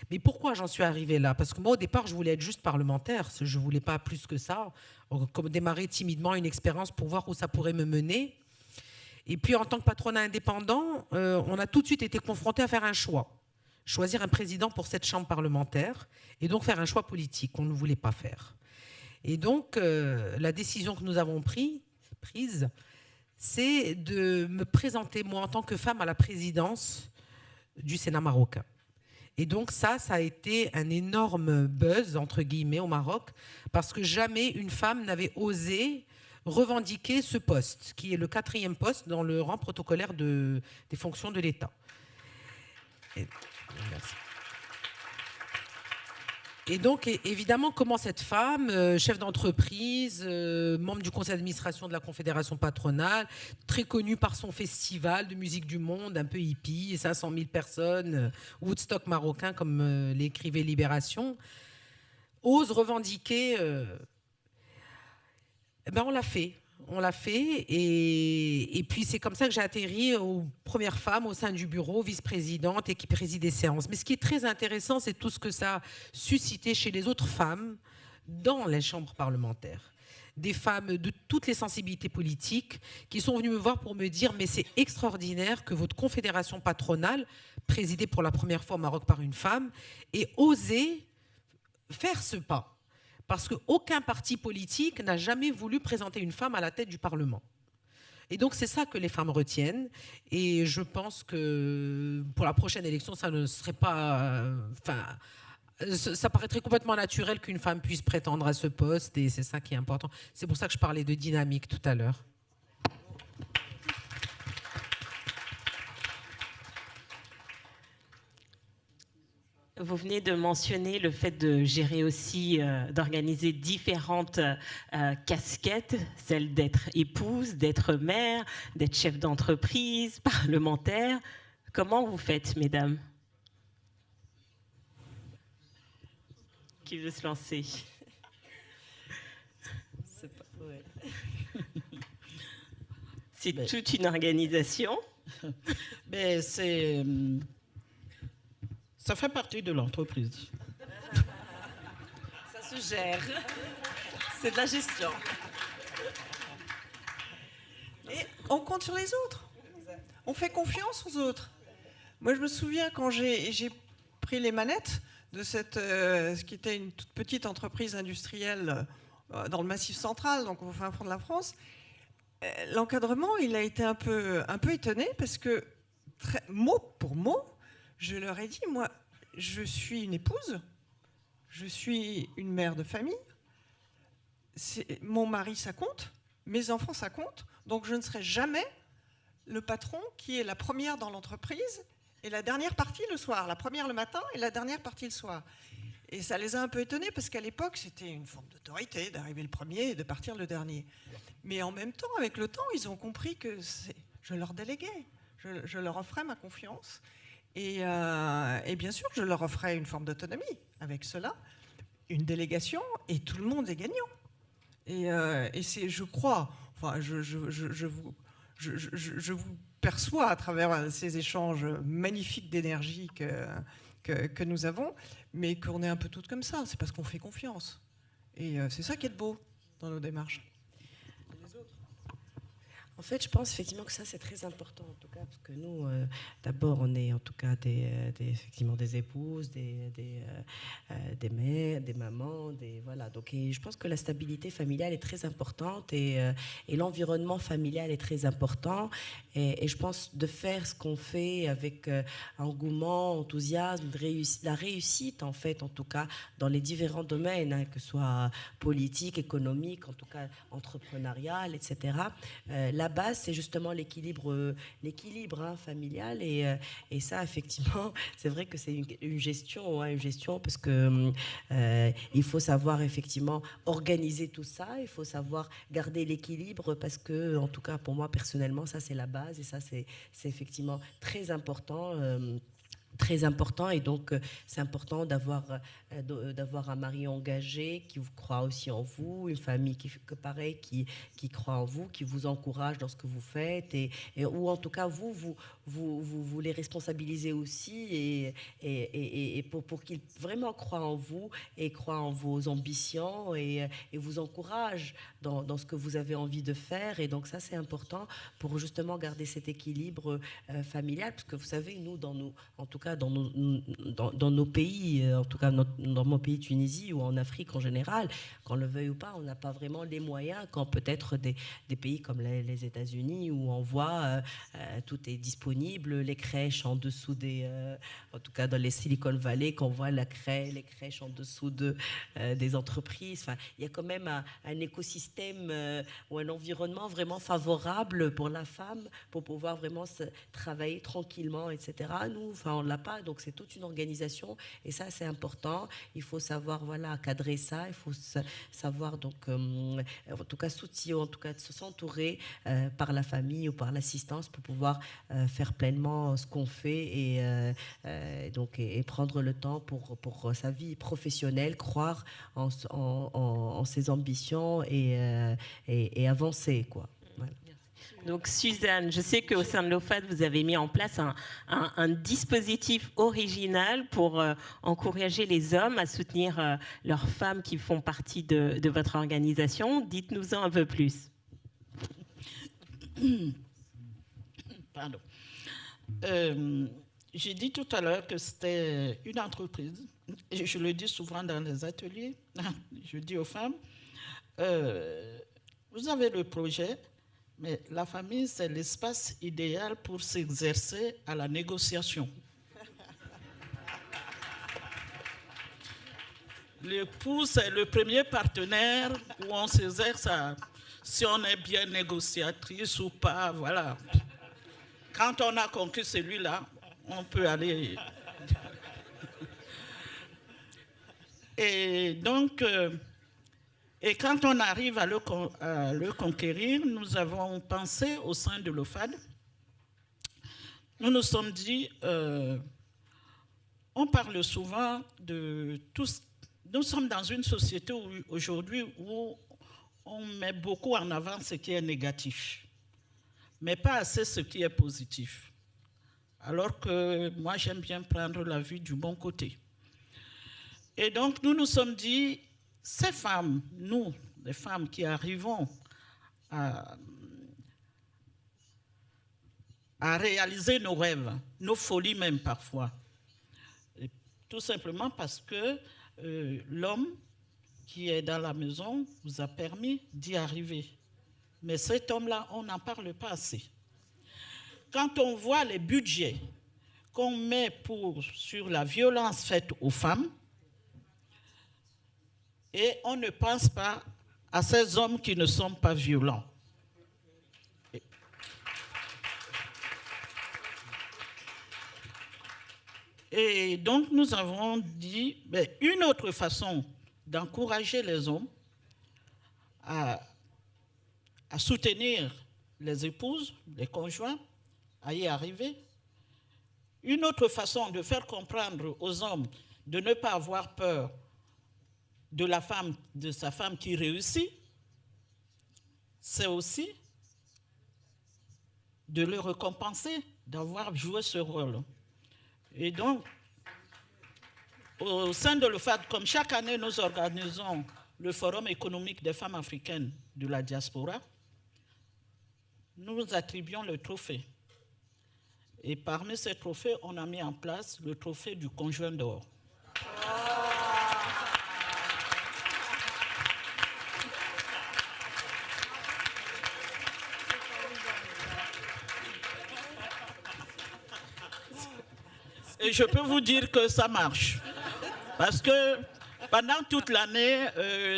Mais pourquoi j'en suis arrivée là? Parce que moi, au départ, je voulais être juste parlementaire. Je ne voulais pas plus que ça. Comme démarrer timidement une expérience pour voir où ça pourrait me mener. Et puis, en tant que patronat indépendant, on a tout de suite été confronté à faire un choix. Choisir un président pour cette chambre parlementaire et donc faire un choix politique qu'on ne voulait pas faire. Et donc, la décision que nous avons prise, c'est de me présenter, moi, en tant que femme, à la présidence du Sénat marocain. Et donc ça a été un énorme buzz, entre guillemets, au Maroc, parce que jamais une femme n'avait osé revendiquer ce poste, qui est le 4e poste dans le rang protocolaire des fonctions de l'État. Merci. Et donc, évidemment, comment cette femme, chef d'entreprise, membre du conseil d'administration de la Confédération patronale, très connue par son festival de musique du monde, un peu hippie, 500 000 personnes, Woodstock marocain, comme l'écrivait Libération, ose revendiquer... on l'a fait. On l'a fait, et puis c'est comme ça que j'ai atterri aux premières femmes au sein du bureau, vice-présidente et qui préside des séances. Mais ce qui est très intéressant, c'est tout ce que ça a suscité chez les autres femmes dans les chambres parlementaires. Des femmes de toutes les sensibilités politiques qui sont venues me voir pour me dire « mais c'est extraordinaire que votre confédération patronale, présidée pour la première fois au Maroc par une femme, ait osé faire ce pas ». Parce qu'aucun parti politique n'a jamais voulu présenter une femme à la tête du Parlement. Et donc, c'est ça que les femmes retiennent. Et je pense que pour la prochaine élection, ça ne serait pas... ça paraîtrait complètement naturel qu'une femme puisse prétendre à ce poste. Et c'est ça qui est important. C'est pour ça que je parlais de dynamique tout à l'heure. Vous venez de mentionner le fait de gérer aussi, d'organiser différentes casquettes, celle d'être épouse, d'être mère, d'être chef d'entreprise, parlementaire. Comment vous faites, mesdames? Qui veut se lancer? C'est toute une organisation. Mais ça fait partie de l'entreprise. Ça se gère. C'est de la gestion. Et on compte sur les autres. On fait confiance aux autres. Moi, je me souviens quand j'ai pris les manettes de ce qui était une toute petite entreprise industrielle dans le Massif central, donc au fin fond de la France, l'encadrement, il a été un peu étonné parce que, mot pour mot, je leur ai dit, moi, je suis une épouse, je suis une mère de famille, mon mari, ça compte, mes enfants, ça compte, donc je ne serai jamais le patron qui est la première dans l'entreprise et la dernière partie le soir, la première le matin et la dernière partie le soir. Et ça les a un peu étonnés parce qu'à l'époque, c'était une forme d'autorité d'arriver le premier et de partir le dernier. Mais en même temps, avec le temps, ils ont compris que je leur déléguais, je leur offrais ma confiance. Et bien sûr, je leur offrais une forme d'autonomie avec cela, une délégation, et tout le monde est gagnant. Et c'est, je crois, enfin, je vous perçois à travers ces échanges magnifiques d'énergie que nous avons, mais qu'on est un peu toutes comme ça, c'est parce qu'on fait confiance. Et c'est ça qui est beau dans nos démarches. En fait, je pense effectivement que ça, c'est très important, en tout cas, parce que nous, d'abord, on est en tout cas effectivement des épouses, des mères, des mamans, voilà. Donc, et je pense que la stabilité familiale est très importante et l'environnement familial est très important. Et je pense de faire ce qu'on fait avec engouement, enthousiasme, la réussite, en fait, en tout cas, dans les différents domaines, hein, que ce soit politique, économique, en tout cas entrepreneurial, etc. La base, c'est justement l'équilibre hein, familial. Et ça, effectivement, c'est vrai que c'est une gestion, hein, parce que il faut savoir effectivement organiser tout ça. Il faut savoir garder l'équilibre parce que, en tout cas, pour moi, personnellement, ça, c'est la base. Et ça, c'est effectivement très important. Très important, et donc c'est important d'avoir un mari engagé qui vous croit aussi en vous, une famille qui croit en vous, qui vous encourage dans ce que vous faites, et ou en tout cas vous les responsabilisez aussi, et pour qu'ils vraiment croient en vous et croient en vos ambitions, et vous encouragent dans ce que vous avez envie de faire. Et donc ça, c'est important pour justement garder cet équilibre familial, parce que vous savez, nous, en tout cas dans nos pays, en tout cas dans mon pays Tunisie ou en Afrique en général, qu'on le veuille ou pas, on n'a pas vraiment les moyens, quand peut-être des pays comme les États-Unis, où on voit tout est disponible, les crèches en dessous en tout cas dans les Silicon Valley, qu'on voit les crèches en dessous des entreprises. Enfin, il y a quand même un écosystème ou un environnement vraiment favorable pour la femme, pour pouvoir vraiment travailler tranquillement, etc. Nous, enfin, on l'a pas, donc c'est toute une organisation, et ça, c'est important. Il faut savoir, voilà, cadrer ça. Il faut savoir, donc, en tout cas, en tout cas, s'entourer par la famille ou par l'assistance pour pouvoir faire pleinement ce qu'on fait, et prendre le temps pour sa vie professionnelle, croire en ses ambitions et avancer, quoi. Voilà. Donc Suzanne, je sais qu'au sein de l'OFAD, vous avez mis en place un dispositif original pour encourager les hommes à soutenir leurs femmes qui font partie de votre organisation. Dites-nous-en un peu plus. Pardon. J'ai dit tout à l'heure que c'était une entreprise, et je le dis souvent dans les ateliers, je dis aux femmes, vous avez le projet, mais la famille, c'est l'espace idéal pour s'exercer à la négociation. L'époux, c'est le premier partenaire où on s'exerce si on est bien négociatrice ou pas, voilà. Quand on a conquis celui-là, on peut aller. Et donc, et quand on arrive à le conquérir, nous avons pensé au sein de l'OFAD, nous nous sommes dit, on parle souvent de tous. Nous sommes dans une société aujourd'hui où on met beaucoup en avant ce qui est négatif, mais pas assez ce qui est positif. Alors que moi, j'aime bien prendre la vue du bon côté. Et donc, nous nous sommes dit, ces femmes, nous, les femmes qui arrivons à réaliser nos rêves, nos folies même parfois, et tout simplement parce que l'homme qui est dans la maison vous a permis d'y arriver. Mais cet homme-là, on n'en parle pas assez. Quand on voit les budgets qu'on met sur la violence faite aux femmes, et on ne pense pas à ces hommes qui ne sont pas violents. Et donc nous avons dit, une autre façon d'encourager les hommes à soutenir les épouses, les conjoints, à y arriver, Une autre façon de faire comprendre aux hommes de ne pas avoir peur de sa femme qui réussit, c'est aussi de le récompenser d'avoir joué ce rôle. Et donc, au sein de l'OFAD, comme chaque année, nous organisons le Forum économique des femmes africaines de la diaspora, nous attribuons le trophée. Et parmi ces trophées, on a mis en place le trophée du conjoint d'or. Et je peux vous dire que ça marche. Parce que pendant toute l'année,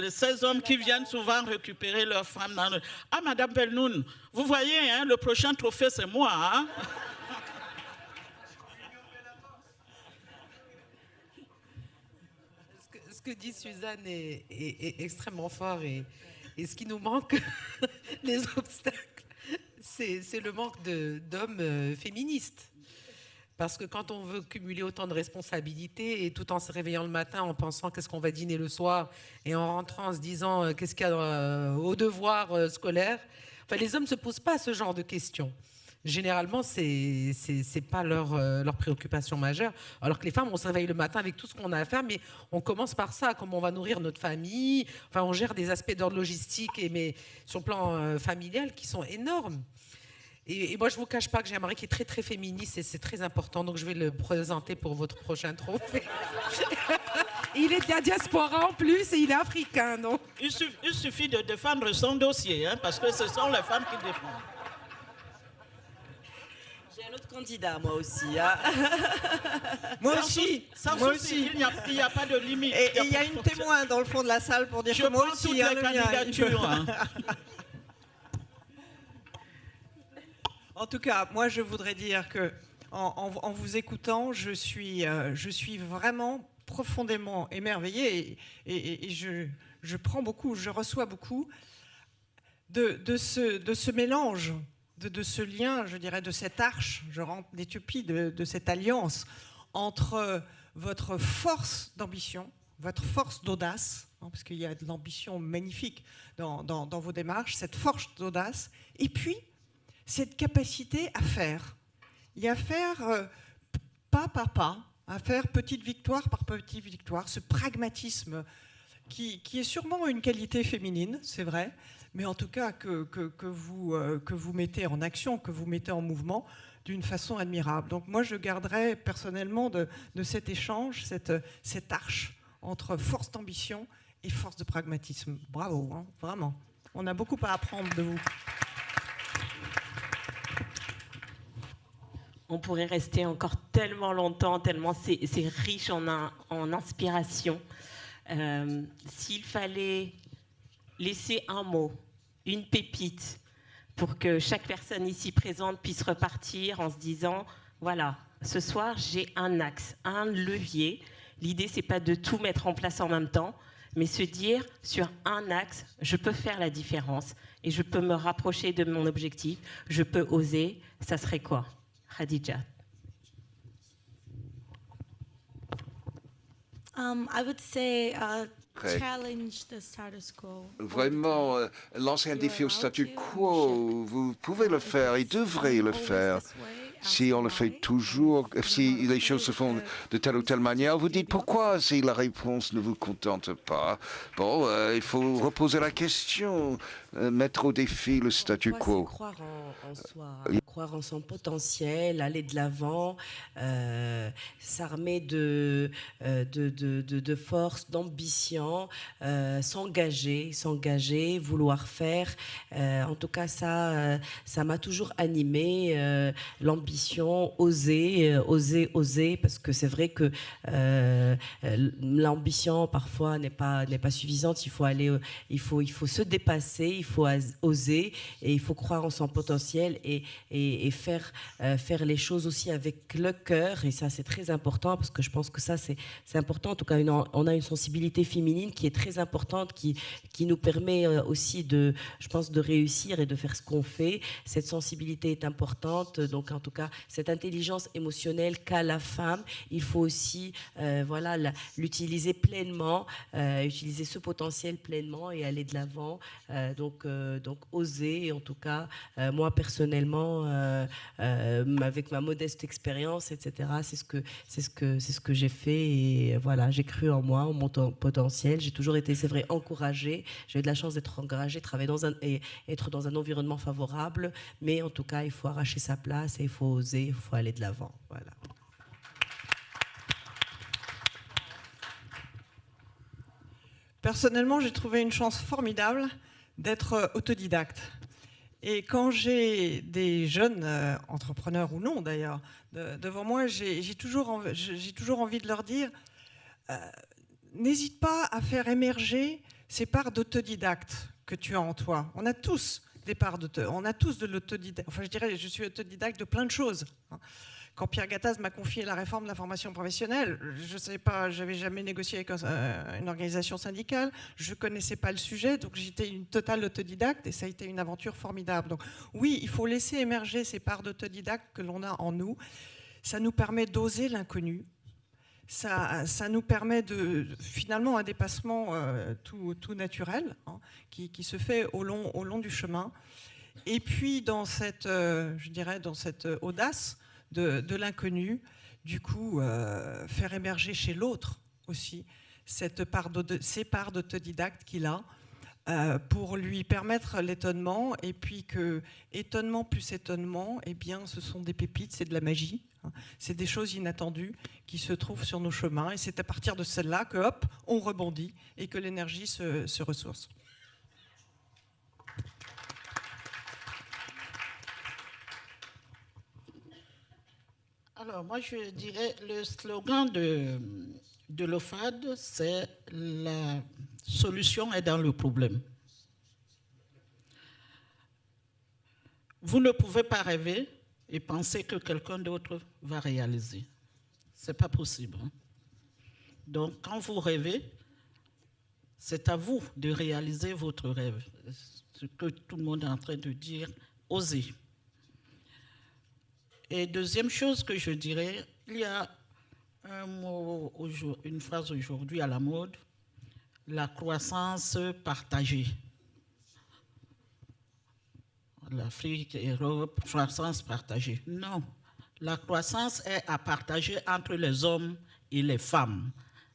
ces hommes qui viennent souvent récupérer leurs femmes dans le... Ah, Madame Belnoun, vous voyez, hein, le prochain trophée, c'est moi. Hein? Ce que dit Suzanne est extrêmement fort et ce qui nous manque, les obstacles, c'est le manque d'hommes féministes. Parce que quand on veut cumuler autant de responsabilités et tout en se réveillant le matin en pensant qu'est-ce qu'on va dîner le soir et en rentrant en se disant qu'est-ce qu'il y a au devoir scolaire, enfin, les hommes ne se posent pas ce genre de questions. Généralement, c'est pas leur préoccupation majeure. Alors que les femmes, on se réveille le matin avec tout ce qu'on a à faire, mais on commence par ça, comment on va nourrir notre famille. Enfin, on gère des aspects d'ordre logistique, mais sur le plan familial, qui sont énormes. Et moi, je ne vous cache pas que j'ai un mari qui est très, très féministe et c'est très important. Donc, je vais le présenter pour votre prochain trophée. Il est de la diaspora en plus et il est africain. Donc. Il suffit de défendre son dossier, hein, parce que ce sont les femmes qui défendent. J'ai un autre candidat, moi aussi. Hein. Moi aussi. Il n'y a pas de limite. Et il y a une témoin dans le fond de la salle pour dire que moi aussi. Toutes les candidatures. Hein. En tout cas, moi, je voudrais dire que, en vous écoutant, je suis vraiment profondément émerveillée et je prends beaucoup, je reçois beaucoup de ce mélange, de ce lien, je dirais, de cette arche, je rentre d'Éthiopie, de cette alliance entre votre force d'ambition, votre force d'audace, hein, parce qu'il y a de l'ambition magnifique dans vos démarches, cette force d'audace, et puis cette capacité à faire, et à faire pas par pas, à faire petite victoire par petite victoire, ce pragmatisme qui est sûrement une qualité féminine, c'est vrai, mais en tout cas que vous mettez en action, que vous mettez en mouvement d'une façon admirable. Donc moi, je garderai personnellement de cet échange, cette arche entre force d'ambition et force de pragmatisme. Bravo, hein, vraiment. On a beaucoup à apprendre de vous. On pourrait rester encore tellement longtemps, tellement c'est riche en inspiration. S'il fallait laisser un mot, une pépite, pour que chaque personne ici présente puisse repartir en se disant, voilà, ce soir j'ai un axe, un levier. L'idée, c'est pas de tout mettre en place en même temps, mais se dire, sur un axe, je peux faire la différence et je peux me rapprocher de mon objectif, je peux oser, ça serait quoi ? Khadija. I would say challenge the status quo. Vraiment, lancer un défi au statu quo, vous pouvez le faire et devrez le faire. Si on le fait toujours, si les choses se font de telle ou telle manière, vous dites pourquoi si la réponse ne vous contente pas. Bon, il faut reposer la question, mettre au défi le statu quo. Croire en soi, croire en son potentiel, aller de l'avant, s'armer de force, d'ambition, s'engager, vouloir faire. En tout cas, ça m'a toujours animée, l'ambition, oser, parce que c'est vrai que l'ambition parfois n'est pas suffisante. Il faut aller, il faut se dépasser, il faut oser et il faut croire en son potentiel et faire les choses aussi avec le cœur. Et ça, c'est très important parce que je pense que ça, c'est important. En tout cas, on a une sensibilité féminine qui est très importante, qui nous permet aussi je pense, de réussir et de faire ce qu'on fait. Cette sensibilité est importante. Donc, en tout cas, voilà, cette intelligence émotionnelle qu'a la femme, il faut aussi voilà, l'utiliser pleinement, utiliser ce potentiel pleinement et aller de l'avant. Donc oser, en tout cas, moi personnellement, avec ma modeste expérience, etc., c'est ce que j'ai fait. Et voilà, j'ai cru en moi, en mon potentiel. J'ai toujours été, c'est vrai, encouragée. J'ai eu de la chance d'être engagée, travailler et être dans un environnement favorable. Mais en tout cas, il faut arracher sa place et il faut oser, il faut aller de l'avant. Voilà. Personnellement, j'ai trouvé une chance formidable d'être autodidacte. Et quand j'ai des jeunes entrepreneurs ou non d'ailleurs devant moi, j'ai toujours envie de leur dire n'hésite pas à faire émerger ces parts d'autodidacte que tu as en toi. On a tous des parts on a tous de l'autodidacte. Enfin, je dirais, je suis autodidacte de plein de choses. Quand Pierre Gattaz m'a confié la réforme de la formation professionnelle, je ne savais pas, j'avais jamais négocié avec une organisation syndicale, je ne connaissais pas le sujet, donc j'étais une totale autodidacte et ça a été une aventure formidable. Donc oui, il faut laisser émerger ces parts d'autodidacte que l'on a en nous. Ça nous permet d'oser l'inconnu. Ça nous permet finalement un dépassement tout naturel qui se fait au long du chemin. Et puis dans cette, je dirais, dans cette audace de l'inconnu, du coup, faire émerger chez l'autre aussi ces parts d'autodidacte qu'il a pour lui permettre l'étonnement, et puis que étonnement plus étonnement, eh bien, ce sont des pépites, c'est de la magie, c'est des choses inattendues qui se trouvent sur nos chemins, et c'est à partir de celle-là que, hop, on rebondit et que l'énergie se ressource. Alors, moi, je dirais, le slogan de l'OFAD, c'est « La solution est dans le problème ». Vous ne pouvez pas rêver et penser que quelqu'un d'autre va réaliser. Ce n'est pas possible. Donc, quand vous rêvez, c'est à vous de réaliser votre rêve. Ce que tout le monde est en train de dire, osez. Et deuxième chose que je dirais, il y a un mot, une phrase aujourd'hui à la mode, la croissance partagée. L'Afrique, l'Europe, croissance partagée. Non, la croissance est à partager entre les hommes et les femmes.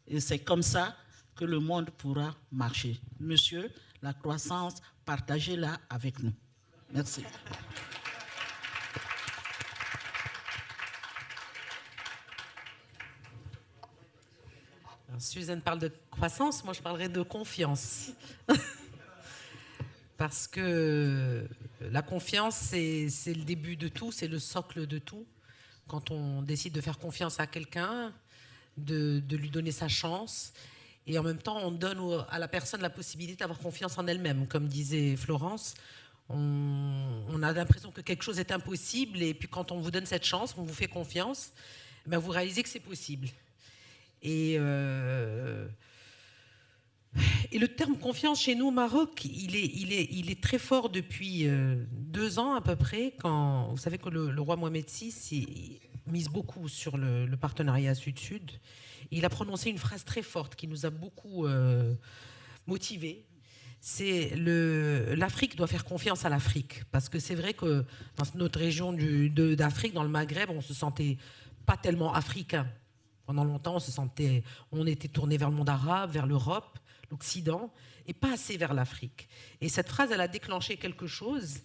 Et c'est comme ça que le monde pourra marcher. Monsieur, la croissance, partagez-la avec nous. Merci. Suzanne parle de croissance, moi je parlerai de confiance. Parce que la confiance, c'est le début de tout, c'est le socle de tout. Quand on décide de faire confiance à quelqu'un, de lui donner sa chance, et en même temps, on donne à la personne la possibilité d'avoir confiance en elle-même. Comme disait Florence, on a l'impression que quelque chose est impossible, et puis quand on vous donne cette chance, on vous fait confiance, ben vous réalisez que c'est possible. Et le terme confiance chez nous au Maroc, il est très fort depuis 2 ans à peu près. Quand, vous savez que le roi Mohamed VI mise beaucoup sur le partenariat Sud-Sud. Il a prononcé une phrase très forte qui nous a beaucoup motivés. C'est l'Afrique doit faire confiance à l'Afrique. Parce que c'est vrai que dans notre région d'Afrique, dans le Maghreb, on ne se sentait pas tellement africain. Pendant longtemps, on était tourné vers le monde arabe, vers l'Europe, l'Occident, et pas assez vers l'Afrique. Et cette phrase, elle a déclenché quelque chose.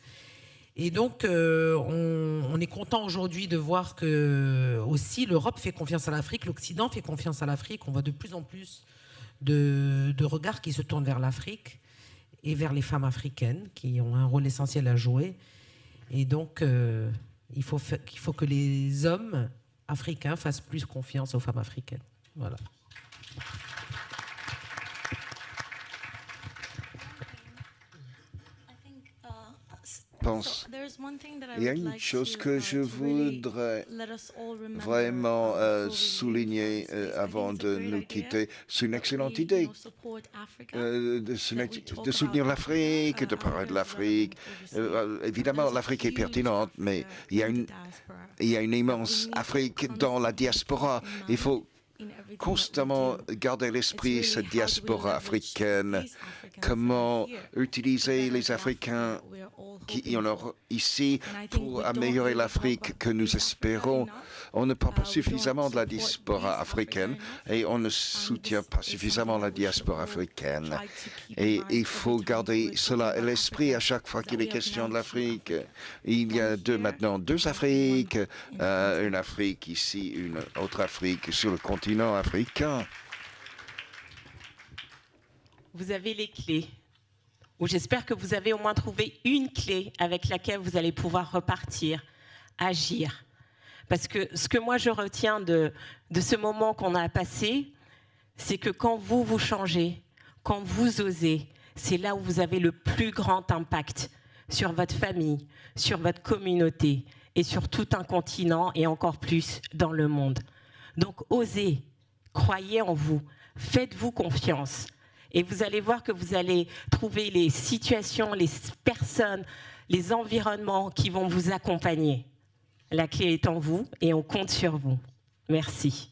Et donc, on est content aujourd'hui de voir que aussi l'Europe fait confiance à l'Afrique, l'Occident fait confiance à l'Afrique. On voit de plus en plus de regards qui se tournent vers l'Afrique et vers les femmes africaines qui ont un rôle essentiel à jouer. Et donc, il faut que les hommes africains fassent plus confiance aux femmes africaines. Voilà. pense il y a une chose que je voudrais vraiment souligner avant de nous quitter. C'est une excellente idée de soutenir l'Afrique, de parler de l'Afrique. Évidemment, l'Afrique est pertinente, mais il y a une immense Afrique dans la diaspora. Il faut constamment garder à l'esprit cette diaspora africaine, comment utiliser les Africains qui en ont ici pour améliorer l'Afrique que nous espérons. On ne parle pas suffisamment de la diaspora africaine et on ne soutient pas suffisamment la diaspora africaine. Et il faut garder cela à l'esprit à chaque fois qu'il est question de l'Afrique. Il y a maintenant deux Afriques, une Afrique ici, une autre Afrique sur le continent africain. Vous avez les clés, ou j'espère que vous avez au moins trouvé une clé avec laquelle vous allez pouvoir repartir, agir. Parce que ce que moi je retiens de ce moment qu'on a passé, c'est que quand vous changez, quand vous osez, c'est là où vous avez le plus grand impact sur votre famille, sur votre communauté et sur tout un continent et encore plus dans le monde. Donc osez, croyez en vous, faites-vous confiance. Et vous allez voir que vous allez trouver les situations, les personnes, les environnements qui vont vous accompagner. La clé est en vous et on compte sur vous. Merci.